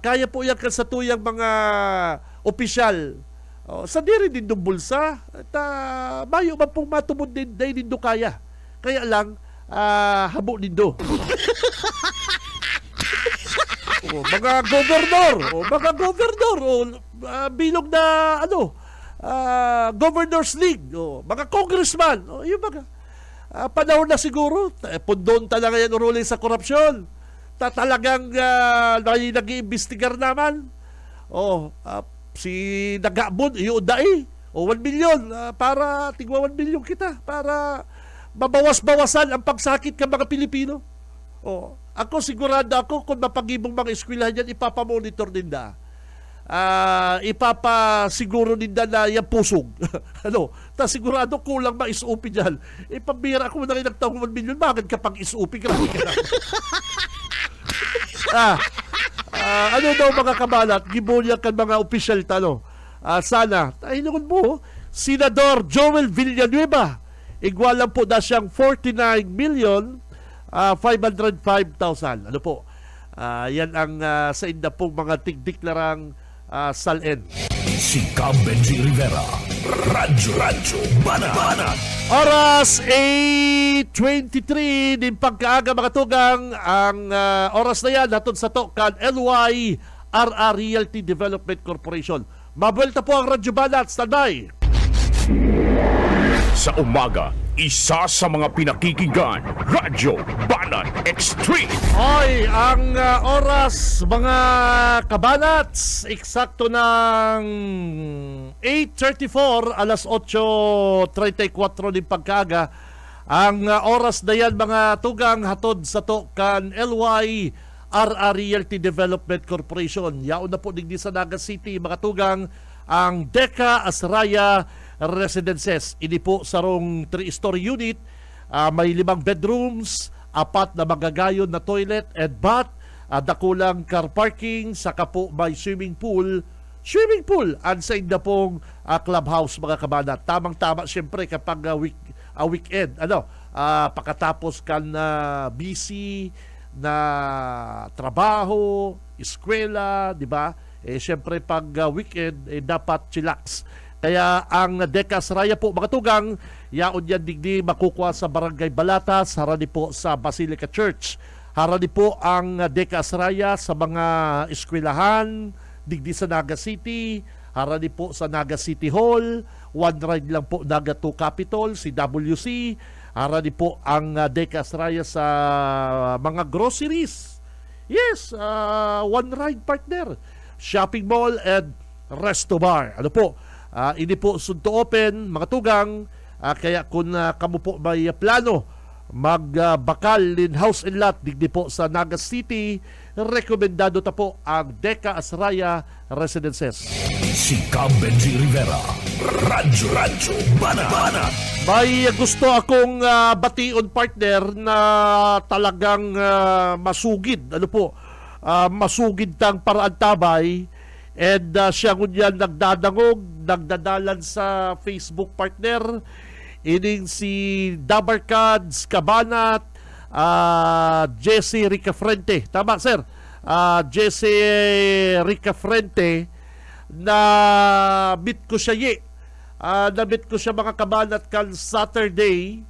kaya po yan kan sa tuyang mga opisyal. Sa diri din do bulsa. Mayo man pong matumod din, dahil din do kaya. Kaya lang, habo din do. Mga gobernador, bilog na Governors League, mga congressman, yung mga panahon na siguro, pundon talaga yan uruling sa korupsyon. Talagang nag-iimbestigar naman. Si Nagabon, yung dai, 1 million, para tigwa 1 million kita, para mabawas-bawasan ang pagsakit ng mga Pilipino. Ako sigurado ako kung mapag-ibong mga eskwelahan yan, ipapamonitor din na. Ipapasiguro din na yan pusog. Sigurado kulang ma-SOP dyan. Pambira ako na rin nagtawang 1 million, bakit kapag SOP ka daw mga kabalat, gibulya kan mga opisyal talo. Sana, hinunod mo, Senador Joel Villanueva, igwalang po na siyang 49,505,000. Yan ang sa inda pong mga tigdiklarang salen. Si Benji Rivera, Radyo Banat. Oras 8:23 din pagkaaga mga tugang. Ang oras na yan hatod sa to kan LYRR Realty Development Corporation. Mabuelta po ang Radyo Banat. Standby. Sa umaga, isa sa mga pinakikinggan, Radyo Banat Extreme. Ang oras mga kabanats, eksakto ng 8:34, alas 8:34 din pagkaaga. Ang oras na yan mga tugang hatod sa to kan LYRR Realty Development Corporation. Yaon na po digdi sa Naga City mga tugang ang Deca Asraya Residences. Ini po sarong 3-story unit, may 5 bedrooms, 4 na magagayon na toilet and bath, dakulang car parking, saka po may swimming pool and sa inda pong clubhouse mga kabanat. Tamang-tama siyempre kapag weekend, pakatapos ka na busy na trabaho, eskwela, di ba? Siyempre pag weekend, dapat chillax. Kaya ang Deca Asraya po mga tugang, yaon yan digdi makukuha sa Barangay Balatas, harani po sa Basilica Church. Harani po ang Deca Asraya sa mga eskwelahan, digdi sa Naga City, harani po sa Naga City Hall, one ride lang po Naga to Capitol, si WC, arani po ang Deca Estrella sa mga groceries. Yes, one ride partner. Shopping mall and resto bar. Ano po? Ini po soon to open, mga tugang. Kaya kung kamo po may plano magbakal in house and lot digdi po sa Naga City, rekomendado ta po ang Deca Estrella Residences. Si Benji Rivera, Radyo Banat. May gusto akong bation partner na talagang masugid. Ano po? Masugid tang paraan tabay. And siya ngunyan nagdadangog, nagdadalan sa Facebook partner. Ining si Dabarkads Cabanat, Jesse Ricafrente. Tama, sir? Jesse Ricafrente, na meet ko siya na-meet ko siya mga kabanat kan Saturday,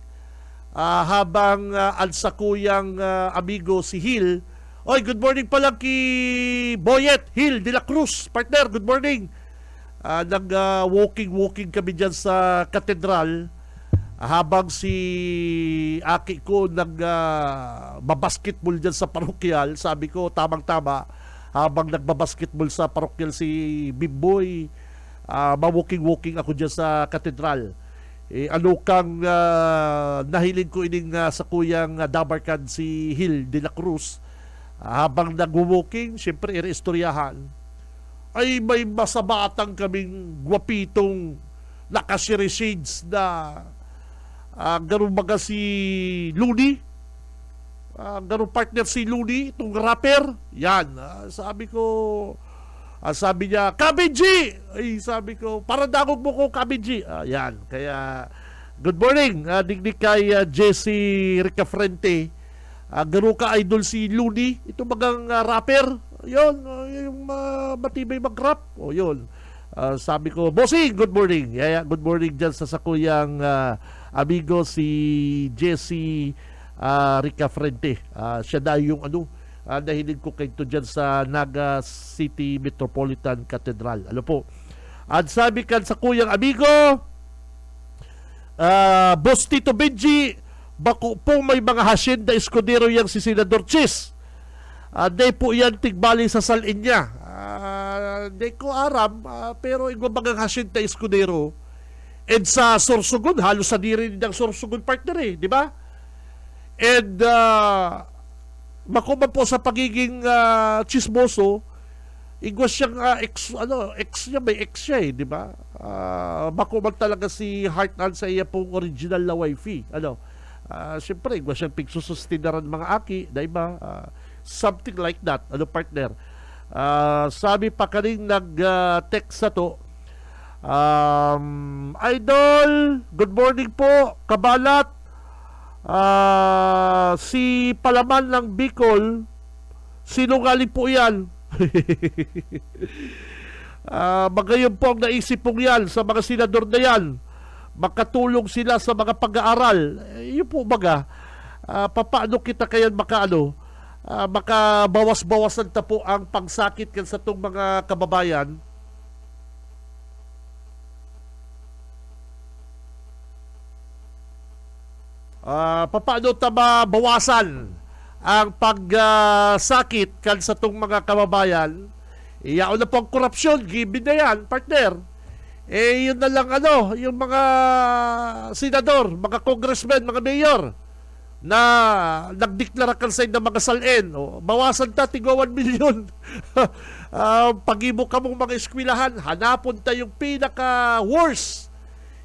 habang ansakuyang amigo si Hill. Oy, good morning pa lang kay Boyet Hill de la Cruz, partner, good morning. Walking kami dyan sa katedral, habang si aki ko babasketball dyan sa parokyal. Sabi ko, tamang-tama, habang nagbabasketball sa parokyal si Bimboy, walking ako dyan sa katedral. Ano kang nahiling ko ining sa kuyang Dabarkan si Hill de la Cruz, habang nag-walking, syempre ireistoryahan, ay may masabatang kaming gwapitong nakasiri shades na ganun baga si Looney, ganun partner si Looney, itong rapper. Yan, sabi ko, sabi niya, Kabinji! Ay, sabi ko, parang dagog mo ko, Kabinji. Yan, kaya, good morning, digdig kay Jesse Ricafrente. Ganun ka idol si Looney, itong bagang rapper. Yun, yung matibay mag-rap. O yun, sabi ko, bossing, good morning. Good morning dyan sa sakuyang amigo si Jesse Ricafrente. Siya na yung nahilig ko kayo dyan sa Naga City Metropolitan Cathedral. Ano po? At sabi kan sa kuyang amigo, Boss Tito Benji, bako po may mga hasyenda escudero yang si Senador Chis. Day po yan tigbali sa salin niya. Day ko aram, pero igwabagang hasyenda escudero. And sa Sorsogon, halos sa diri ng Sorsogon partner di ba? And makuman po sa pagiging chismoso, igwas siyang ex niya, may ex siya di ba? Makuman talaga si Heartland sa iya pong original na wifey. Siyempre, igwas siyang pigsusustinaran mga aki, di ba? Something like that, partner. Sabi pa kaning nag-text sa to, Idol, good morning po, kabalat. Si Palaman ng Bicol, sinungaling po yan. Magayon po ang naisip pong yan sa mga senador na yan. Makatulong sila sa mga pag-aaral. Yun po baga, papaano kita kaya makabawas-bawasan ta po ang pagsakit kan sa itong mga kababayan. Paano ta mabawasan ang pagsakit kan sa itong mga kababayan? Iyaon na po ang korupsyon, given na yan, partner. Yun na lang yung mga senador, mga congressmen, mga mayor na nagdeklara kan sa ng mga salin. Bawasan ta, tigo 1 million. Pag-ibo ka mong mga eskwelahan, hanapon ta yung pinaka-worst,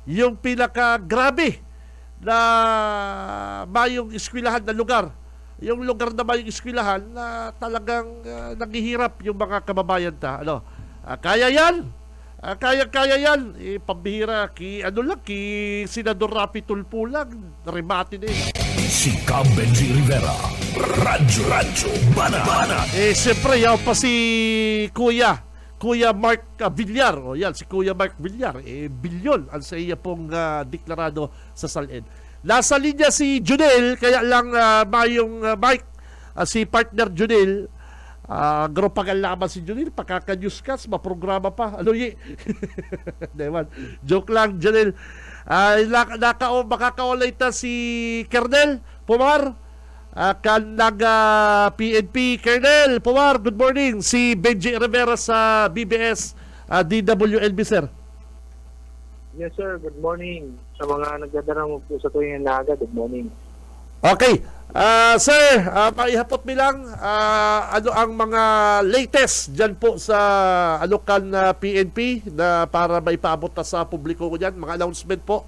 yung pinaka-grabe na mayong eskwelahan na lugar. Yung lugar na mayong eskwelahan na talagang naghihirap yung mga kababayan ta. Kaya yan. Kaya yan. Pambihira ki Senador Rapi Tulfo lang. Remate din. Si Benji Rivera, Radyo Banat. Siyempre, yaw pa si Kuya Mark Villar. Yan, si Kuya Mark Villar. Bilyon ang sa iya pong deklarado sa salin. Nasa linya si Junel, kaya lang mayong Mike, si partner Junel, Gropagal laban si Junil, pagkaka-newscast, maprograma pa. Ano yi? Dewan. Joke lang, Junil. Makakaulay ta si Kernel Pumar. Kan PNP. Kernel Pumar, good morning. Si Benji Rivera sa BBS DWLB, sir. Yes, sir. Good morning. Sa mga nagdadarang po sa tuwing naga, good morning. Okay. Sir, paihapot mi lang, ano ang mga latest dyan po sa local na PNP na para maipaabot na sa publiko ko dyan, mga announcement po?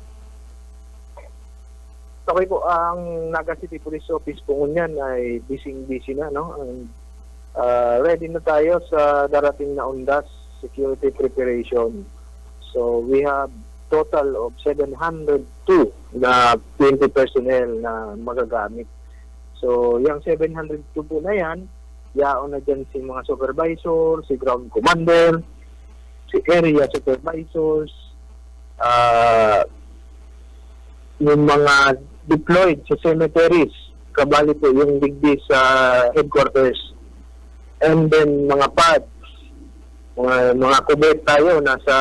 Okay po, ang Naga City Police Office po ngunyan ay busy na, no? Ready na tayo sa darating na UNDAS security preparation. So, we have total of 702 na 20 personnel na magagamit. So, yung 702 po na yan, yaon na dyan si mga supervisor, si ground commander, si area supervisors, yung mga deployed sa cemeteries, kabali po yung digdi sa headquarters, and then mga pads, mga kubet tayo, nasa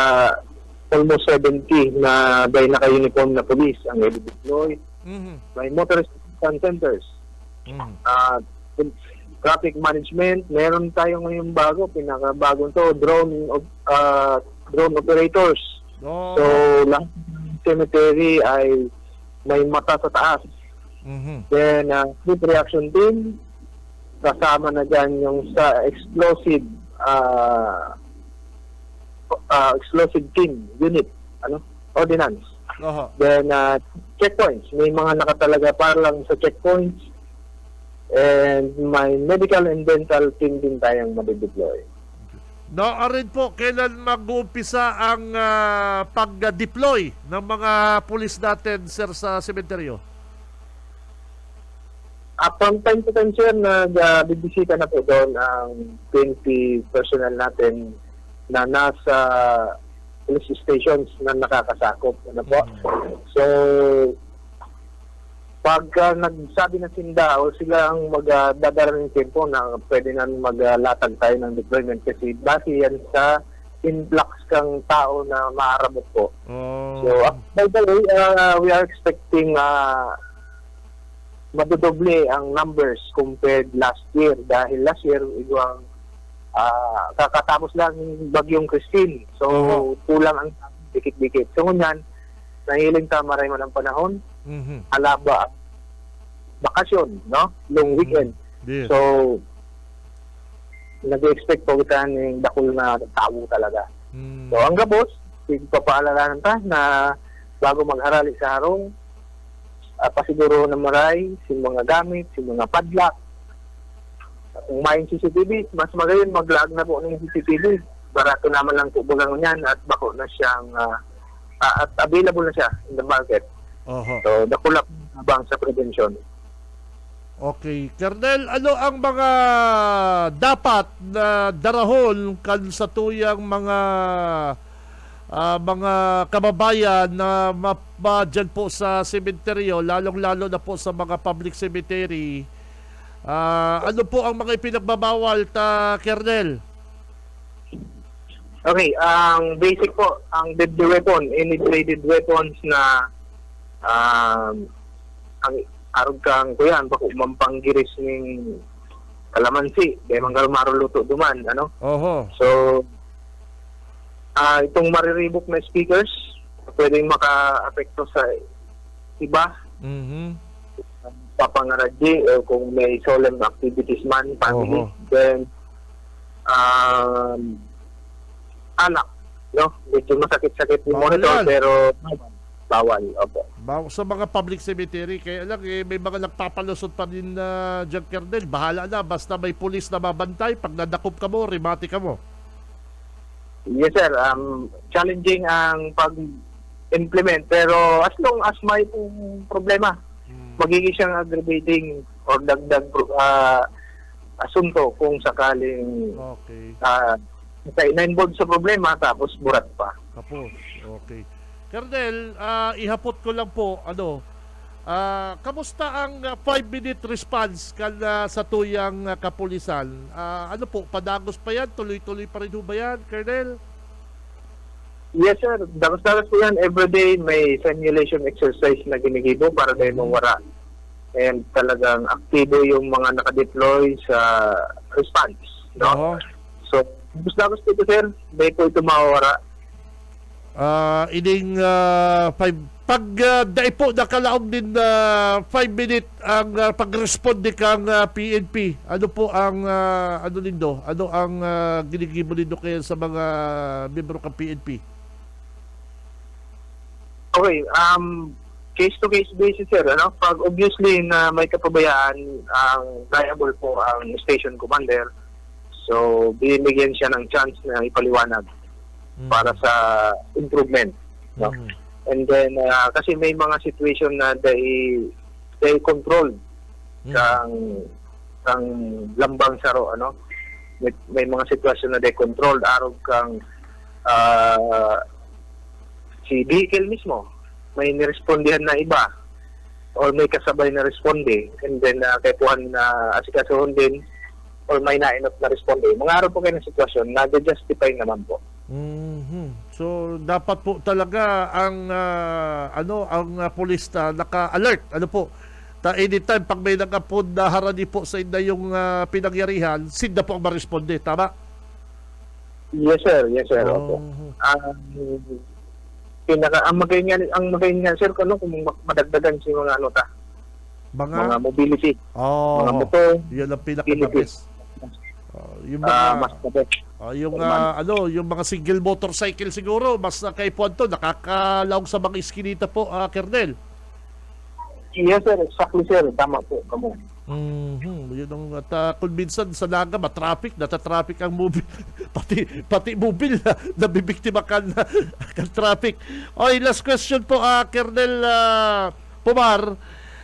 almost 70 na by naka-uniform na police ang i-deploy. May motorist centers. Traffic management, meron tayo ngayon bago, pinakabagong to, drone operators. Oh. So, lahat ng cemetery ay may mata sa taas. Then, quick reaction team, kasama na dyan yung sa explosive team unit, ordinance. Then, checkpoints. May mga nakatalaga para lang sa checkpoints. And may medical and dental team din tayong madideploy. Rin po, kailan mag-uumpisa ang pag-deploy ng mga pulis natin, sir, sa sementeryo? From time to time, sir, nagbibisita na po doon ang 20 personnel natin na nasa police stations na nakakasakop. Ano po? So, pagka nagsabi na sinda o sila ang magdadala ng tempo na pwede na maglatag tayo ng deployment kasi base yan sa influx kang tao na maarabot po. So, by the way, we are expecting madodoble ang numbers compared last year dahil last year kakatapos lang yung bagyong Christine. So, kulang ang dikit-dikit. So, ngunyan, nahiling maray man ang panahon, alaba, bakasyon, no? Long weekend. Yes. So, nag-expect po kita ng dakol na tao talaga. So, ang gabos, pagpapaalala ta na bago magharali sa harong, pasiguro na maray, si mga gamit, si mga padlock. Kung may CCTV, mas magayon mag-lag na po ng CCTV. Barato naman lang po bagang yan at bako na siyang at available na siya in the market. So, dakulap bang sa prevention. Okay. Kernel, ano ang mga dapat na darahon kan sa tuyang mga kababayan na dyan po sa sementeryo, lalong-lalo na po sa mga public cemetery? Ano po ang mga ipinagbabawal, Kernel? Okay, ang basic po, ang deadly weapon, any bladed weapons na ang arog kang kuyan, bako mampanggiris ng kalamansi, kaya manggalmaro luto duman, ano? So, itong mariribok na speakers, pwedeng maka-apekto sa iba, papangaradji, o kung may solemn activities man, family, then, anak, no? Medyo masakit-sakit yung monitor, pero bawal. Opo. Sa mga public cemetery, kaya lang may mga nagpapalusot pa din na Jack Kernel. Bahala na, basta may pulis na mabantay, pag nadakop ka mo, rimati ka mo. Yes, sir. Challenging ang pag-implement, pero as long as may problema, magiging siyang aggravating or dagdag asunto kung sakaling na-involved sa problema tapos burat pa. Okay. Kernel, ihapot ko lang po, Kamusta ang 5-minute response sa tuyang kapulisan? Ano po, padagos pa yan? Tuloy-tuloy pa rin ho ba yan, Colonel? Yes, sir. Dapat po yan. Everyday may simulation exercise na ginigibo para dahil mawara. And talagang aktibo yung mga nakadeploy sa response. No? Oo. So, dapat po ito, sir. Dahil po ito mawara. Pag dahil po nakalaong din 5-minute ang pag-respond ni kang PNP, ano po ang ano nindo? Ano ang ginigibo nindo kaya sa mga miyembro ng PNP? Okay, case to case basis, sir, ano? Pag obviously na may kapabayaan, ang liable po ang station commander. So, binibigyan siya ng chance na ipaliwanag para sa improvement, no? And then kasi may mga situation na they controlled kang lambang saro, ano? May mga sitwasyon na they controlled arog kang si vehicle mismo may nirespondihan na iba or may kasabay na responde, and then kaipuhan na asikasuhon din or may nainot na responde. Mga araw po kayo ng sitwasyon, nag-justify naman po. So dapat po talaga ang pulis na naka-alert, ano po, anytime pag may nag-upload na harani po sa inda yung pinangyarihan, sinda po ang maresponde, tama? Yes, sir. Yes, sir. Opo. Ang magayon sir, kung madagdagan si mga mga mobility, mga motor, yun ang pinaka-best. Yung mga mas mabet. Yung mga single motorcycle siguro mas kaipuan to, nakakalaong sa mga iskinita po, Colonel. Yes, sir. Exactly, sir. Tama po. Kamo. Yun ang kung minsan sa Naga natatraffic ang mobile. pati mobile nabibiktima kan traffic. Okay, last question po, Colonel Pomar.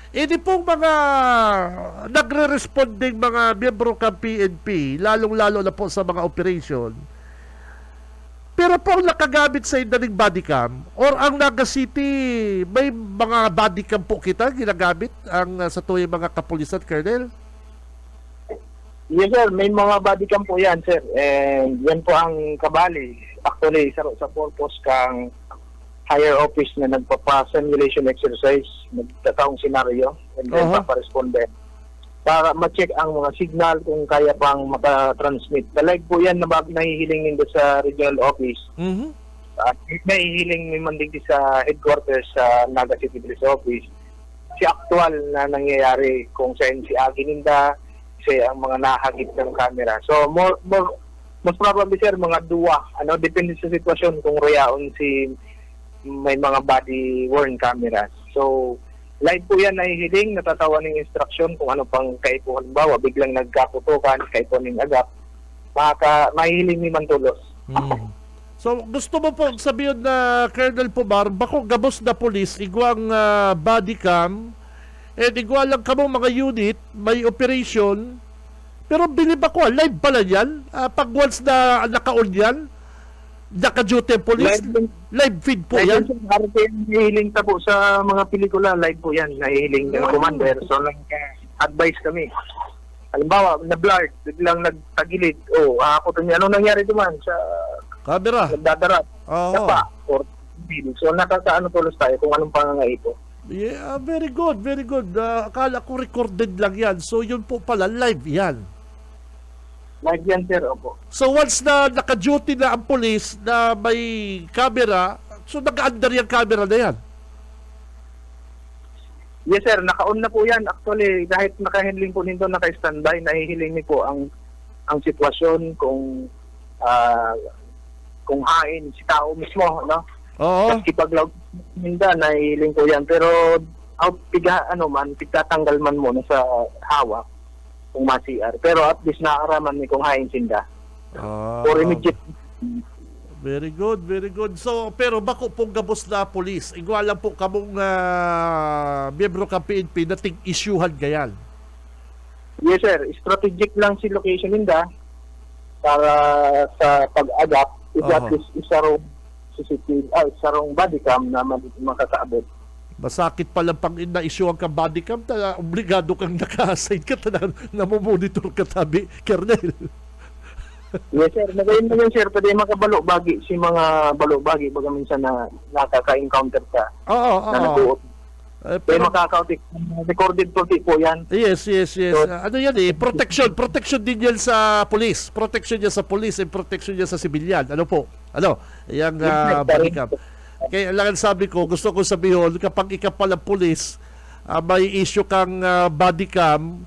Hindi pong mga nagre-responding mga miyembro ng PNP, lalong-lalo na po sa mga operation, pero po ang nakagamit sa indaling bodycam or ang Naga City, may mga bodycam po kita ginagamit sa tuyong mga kapulisan, Colonel? Yes, sir. May mga bodycam po yan, sir. And yan po ang kabali. Actually, sa purpose kang higher office na nagpapa-simulation exercise, nagtataong senaryo, and then paparesponde para ma-check ang mga signal kung kaya pang maka-transmit. Like po yan na nahihiling nito sa regional office. Nahihiling naman din sa headquarters sa Naga City Police Office. Si actual na nangyayari kung saan si Agininda, ang mga nahagip ng camera. So, most probably, sir, mga duwa. Depende sa sitwasyon kung royaon may mga body-worn cameras. So, live po yan nahihiling, natatawa ng instruction kung ano pang kaipuhan. Halimbawa, biglang nagkaputukan, kaipuhan ng agap, mahihiling ni Mantulos. So, gusto mo po sabihin na, Colonel Pomar, bako gabos na polis, igwang body cam, igwa lang kamo mga unit, may operation, pero bilib ako, live pala yan? Pag once na naka-on yan, naka-duty police, live feed po yan? Nahihiling ta po sa mga pelikula, live po yan, nahihiling ng commander. So, nag-advise kami. Halimbawa, na-blurred, biglang nagtagilid. Ako niya, ano nangyari naman sa camera? Nagdadarat, sapa, or bill. So, nakakaano tulos tayo kung anong pangangaipo. Yeah, very good, very good. Akala ko recorded lang yan. So, yun po pala, live yan. Live yan, sir, opo. So once na naka-duty na ang police na may camera, so naka-under yung camera na yan? Yes, sir. Naka-on na po yan. Actually, kahit naka-handling po nito, naka-standby, nahihiling niyo po ang sitwasyon kung hain si tao mismo, no? Oo. Kasi pag minda, nahihiling po yan. Pero pigtatanggal man mo na sa hawak kung ma-CR. Pero at least nakakaraman ni kung hain sinda. Or immediate. Very good, very good. So, pero bako pong gabos na police, igwa lang po kamong miyembro ka PNP na ting-issuehan gayan. Yes, sir. Strategic lang si location ninda para sa pag-adapt. At least isarong CCTV, isarong bodycam na makakaabot. Masakit pa lang pang na-issue ang body cam, obligado kang naka-assign ka, namomonitor ka tabi, Kernel. Yes, sir. Nagayon na yun, sir. Pwede makabalo-bagi si mga balo-bagi baga minsan na nakaka-encounter ka Oo, na nag-uot. Pero pero, makaka-outik. Recorded tuti po yan. yes. Ano yan protection din yan sa police. Protection yan sa police and protection yan sa civilian. Ano po? Ano? Yung body cam. Kaya lang sabi ko, gusto ko sabihin, kapag ikaw pala police, may issue kang body cam,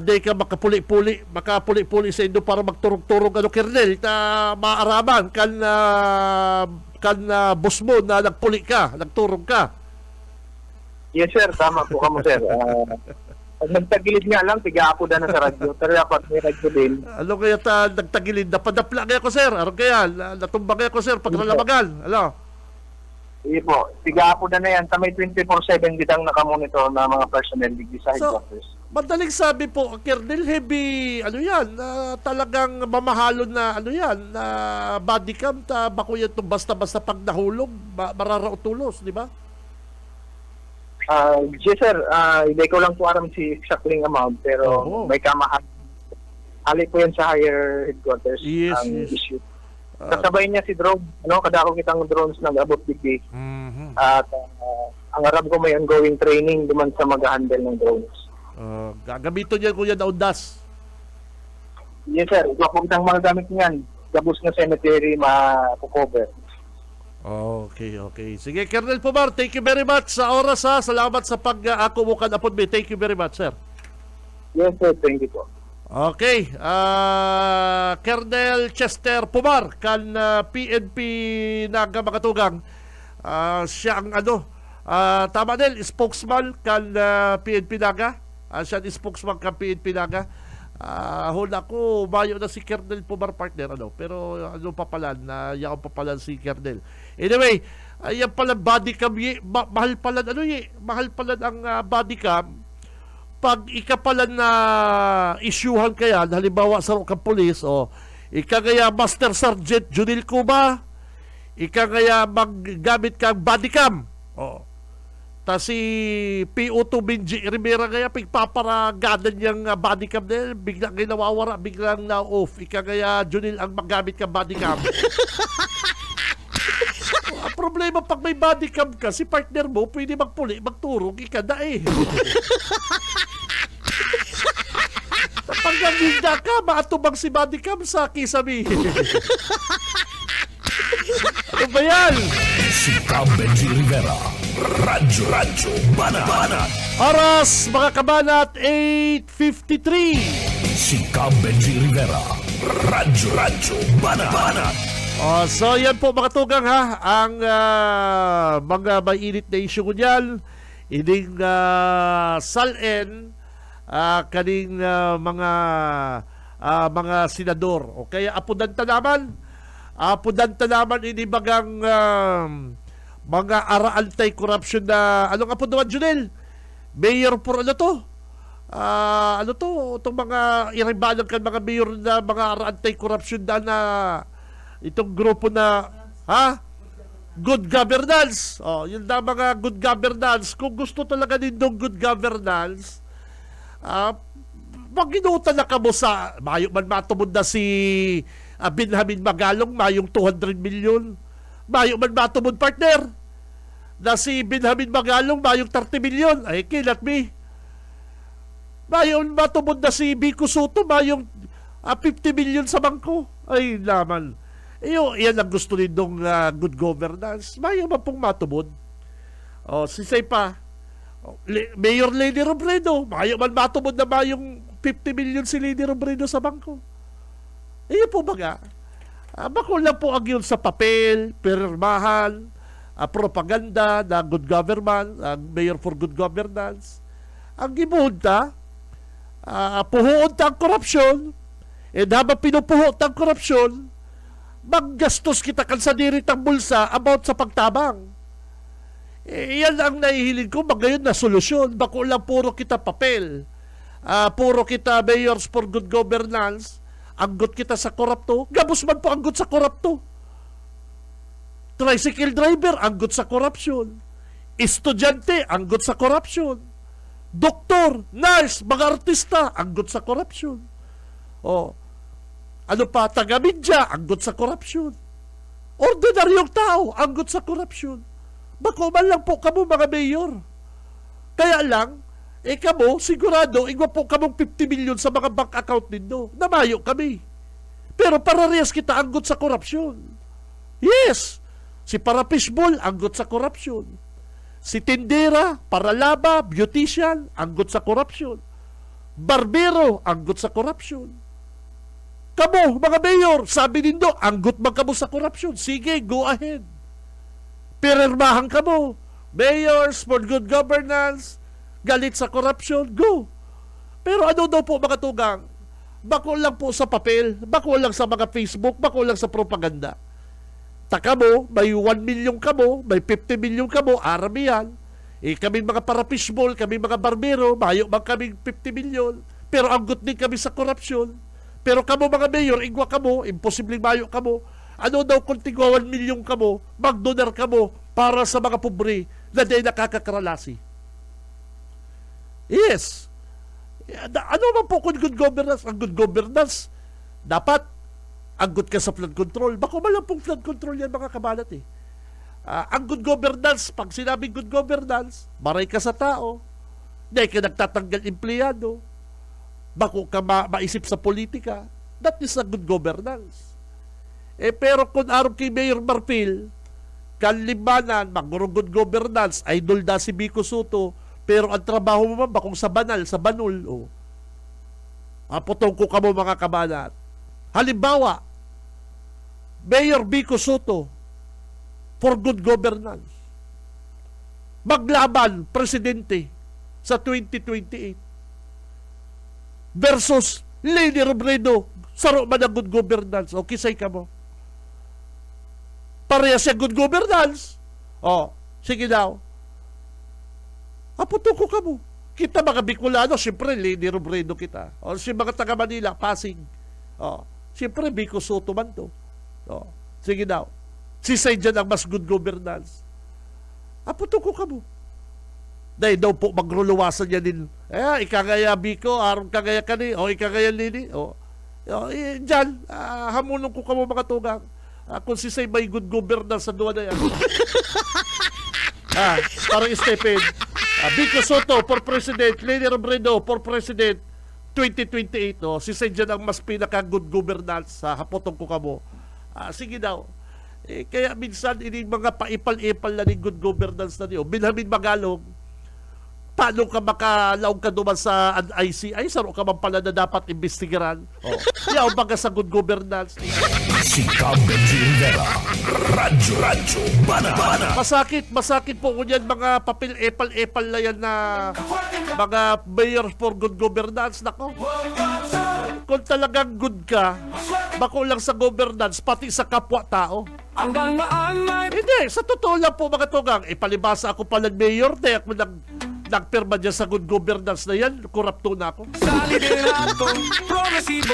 di ka makapuli-puli sa indo para magturog-turog Kernel, na maaraman kan boss mo na nagpuli ka, nagturog ka. Yes, sir. Tama po kamo, sir. Pag nagtagilid nga lang, tiga-apo na sa radyo. Pero dapat may radyo din. Ano kaya nagtagilid? Napadapla kaya ko, sir. Ano kaya? Natumbang kaya ko, sir, pag nalamagan. Ano? Hindi po. Tiga-apo na yan. Sa may 24/7 ditang nakamonitor na mga personnel digdi sa headquarters. Madaling sabi po, Kernel, heavy, talagang mamahalon na, na body cam, bako yan itong basta-basta pag nahulog, mararautulos, di ba? Yes, sir. Hindi ko lang po aram si exactly amount, pero may kamahal. Ali po yan sa higher headquarters Yes. issue. Kasabay niya si drone. Kadako kitang drones nag-abot digdi. At ang aram ko may ongoing training duman sa mag-handle ng drones. Gagamitin niya kuya na undas. Yes, sir. Ito po kitang mga gamit niyan. Gabos na cemetery ma-cover. Okay. Sige, Colonel Pomar, thank you very much sa oras ha. Salamat sa pag-akumukan upon me. Thank you very much, sir. Yes, sir. Thank you po. Okay, Colonel Chester Pomar, kan PNP Naga Makatugang. Siya ang tama din, spokesman kan PNP Naga. Siya ang spokesman kan PNP Naga. Hula ko, mayo na si Colonel Pomar partner, pero pa pala, yaw pa pala si Colonel. Anyway, ayan pala body cam, mahal pala, mahal pala ang body cam. Pag ika pala na isyuhan kaya, halimbawa sa kang polis, ika kaya Master Sergeant Junil Cuba, ika kaya maggamit kang body cam. Ta si PO2 Benji Rivera kaya pigpaparagadan yung body cam na biglang nawawara, biglang na-off. Ika kaya Junil ang maggamit kang body cam. Ang problema pag may body cam ka, si partner mo pwede magpuli, magturog, ika na Pag nanginda ka, maatubang si body cam sa kisami. Ano ba yan? Si Benji Rivera, Radyo Banat. Oras, mga kabanat, 8:53. Si Benji Rivera, Radyo Banat. So yan po mga tugang ha, ang mga mainit na issue ko dyan, ining salen, kaning mga senador. O kaya apudan ta naman ini bagang mga ara anti-corruption na anong apod naman Junel? Mayor for itong mga iribalang kan mga mayor na mga ara anti-corruption na itong grupo na good governance. Yun na mga good governance. Kung gusto talaga nindong good governance, maginutan na kamo sa mayo man matumod na si Benjamin Magalong mayong 200 million. Mayo man matumod partner na si Benjamin Magalong mayong 30 million. Ay, kilat me. Mayo man matumod na si Vico Soto mayong 50 million sa bangko. Ay, laman. Yan ang gusto nindong good governance. Mayo man pong matumod. Si Say pa, Mayor Lady Robredo, mayo man matumod na mayong 50 million si Lady Robredo sa bangko. Iyo po baga, bako lang po ang yun sa papel, pirmahan, propaganda na good government, Mayor for Good Governance. Ang gibuhod puhuon ta ang korupsyon, habang pinupuhot ang korupsyon, maggastos kita kan sa diritang bulsa about sa pagtabang. Yan ang nahihiling ko, magayon na solusyon. Bako lang puro kita papel, puro kita mayors for good governance, anggot kita sa korupto, gabos man po anggot sa korupto. Tricycle driver, anggot sa korupsyon. Estudyante, anggot sa korupsyon. Doktor, nurse, mga artista, anggot sa korupsyon. O, ano pa, taga-media, anggot sa korupsyon. Ordinaryong tao, anggot sa korupsyon. Bako man lang po kamo mga mayor. Kaya lang, kamo, sigurado, igwa po kamong 50 million sa mga bank account ninyo. Namayo kami. Pero parehas kita anggot sa korupsyon. Yes! Si para fishball, anggot sa korupsyon. Si tindera, paralaba, beautician, anggot sa korupsyon. Barbero, anggot sa korupsyon. Kamo, mga mayor, sabi nindo, anggot man kamo sa korupsyon. Sige, go ahead. Pirirmahan kamo. Mayors for good governance, galit sa korupsyon, go. Pero ano daw po mga tugang? Bako lang po sa papel, bako lang sa mga Facebook, bako lang sa propaganda. Taka mo, may 1 million ka mo, may 50 million ka mo, arami yan. Kami mga para-fishball, kami mga barbero, mayo man kami 50 million. Pero anggot din kami sa korupsyon. Pero kamo mga mayor, igwa kamo, imposibleng mayo kamo. Ano daw kung tigwa 1 million kamo, mag-donor kamo para sa mga pobre na di nakakakaralasi. Yes. Ano man po kung good governance? Ang good governance, dapat anggot ka sa flood control. Bako man lang pong flood control yan mga kabalat eh. Ang good governance, pag sinabing good governance, maray ka sa tao, di ka nagtatanggal empleyado, bako ka maisip sa politika, that is a good governance. Pero kung araw kay Mayor Marfil, kanlibanan, magurong good governance, idol da si Vico Soto, pero ang trabaho mo ba kung sa banal, sa banul, apotong ko kamo mga kabalat. Halimbawa, Mayor Vico Soto for good governance. Maglaban, presidente, sa 2028 versus Leni Robredo sa man ang good governance. O, kisay ka mo. Pareha siya good governance. O, sige daw. Aputo ko ka mo. Kita mga Bicolano, siyempre, Leni Robredo kita. O, si mga taga Manila, Pasig. O, siyempre, Vico Soto man to. O, sige daw. Si Say dyan ang mas good governance. Aputo ko ka mo. Dahil daw po magruluwasan niya din. Ikagaya Vico, arong kagaya ka ni, o ikagaya Leni. O, dyan, hamunong ko ka mo mga tugang. Kung si Say may good governance sa duwa na yan. Parang Stephen. Vico Soto for President, Leni Robredo for President 2028. Si Say dyan ang mas pinaka-good governance sa hapotong ko ka mo. Sige daw. Kaya minsan, ini mga paipal-ipal na ni good governance na niyo. Bilhamin Magalong, paano ka makalaong ka duman sa ICI? Saro ka man pala na dapat imbestigaran? Yaw baga sa good governance. Si Benji Rivera, Radyo Bana. Masakit po ko yan mga papel epal-epal na yan na mga mayor for good governance. Nako, kung talagang good ka, bako lang sa governance, pati sa kapwa-tao. Hindi, sa totoo lang po mga tugang, palibasa ako pala mayor, dahil ako nagpirma dyan sa good governance na yan, korupto na ako.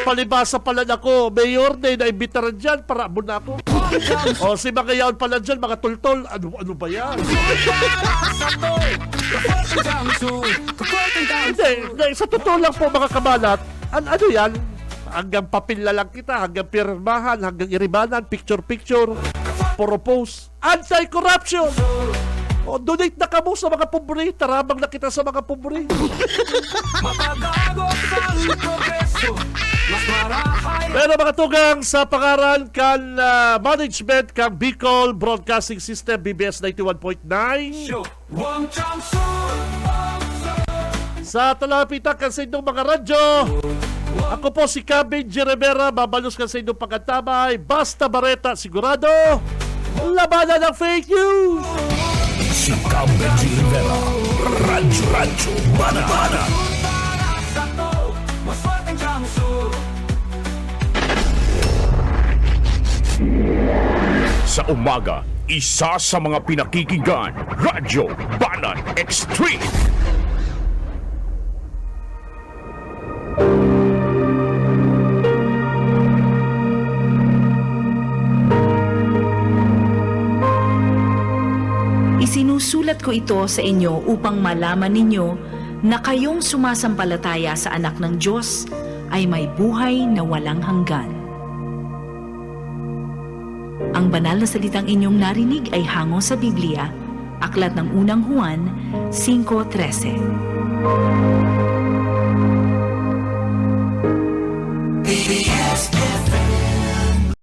Palibasa pala na ako, mayor, dahil naimbitaran dyan, para abo na ako. O si mga yaon pala dyan, mga tultol, ano ba yan? Hindi, sa totoo lang po mga kabalat, ano yan? Hanggang papel na lang kita, hanggang pirmahan, hanggang iribanan, picture-picture, propose, anti-corruption. O, donate na kamo sa mga pobre, tarabang na kita sa mga pobre. Pero mga tugang sa pangaran kan management kang Bicol Broadcasting System BBS 91.9 sa talapitan kan sa inyong mga radyo. Ako po si Benji Rivera, babalos kan sa inyong pagkatabay. Basta Bareta, sigurado labanan ng fake news. Si Benji Rivera, Radyo Bana. Sa umaga, isa sa mga pinakikinggan, Radyo Bana Extreme. Isinusulat ko ko ito sa inyo upang malaman ninyo na kayong sumasampalataya sa anak ng Diyos ay may buhay na walang hanggan. Ang banal na salitang inyong narinig ay hango sa Biblia, aklat ng unang Juan 5:13. BBS FM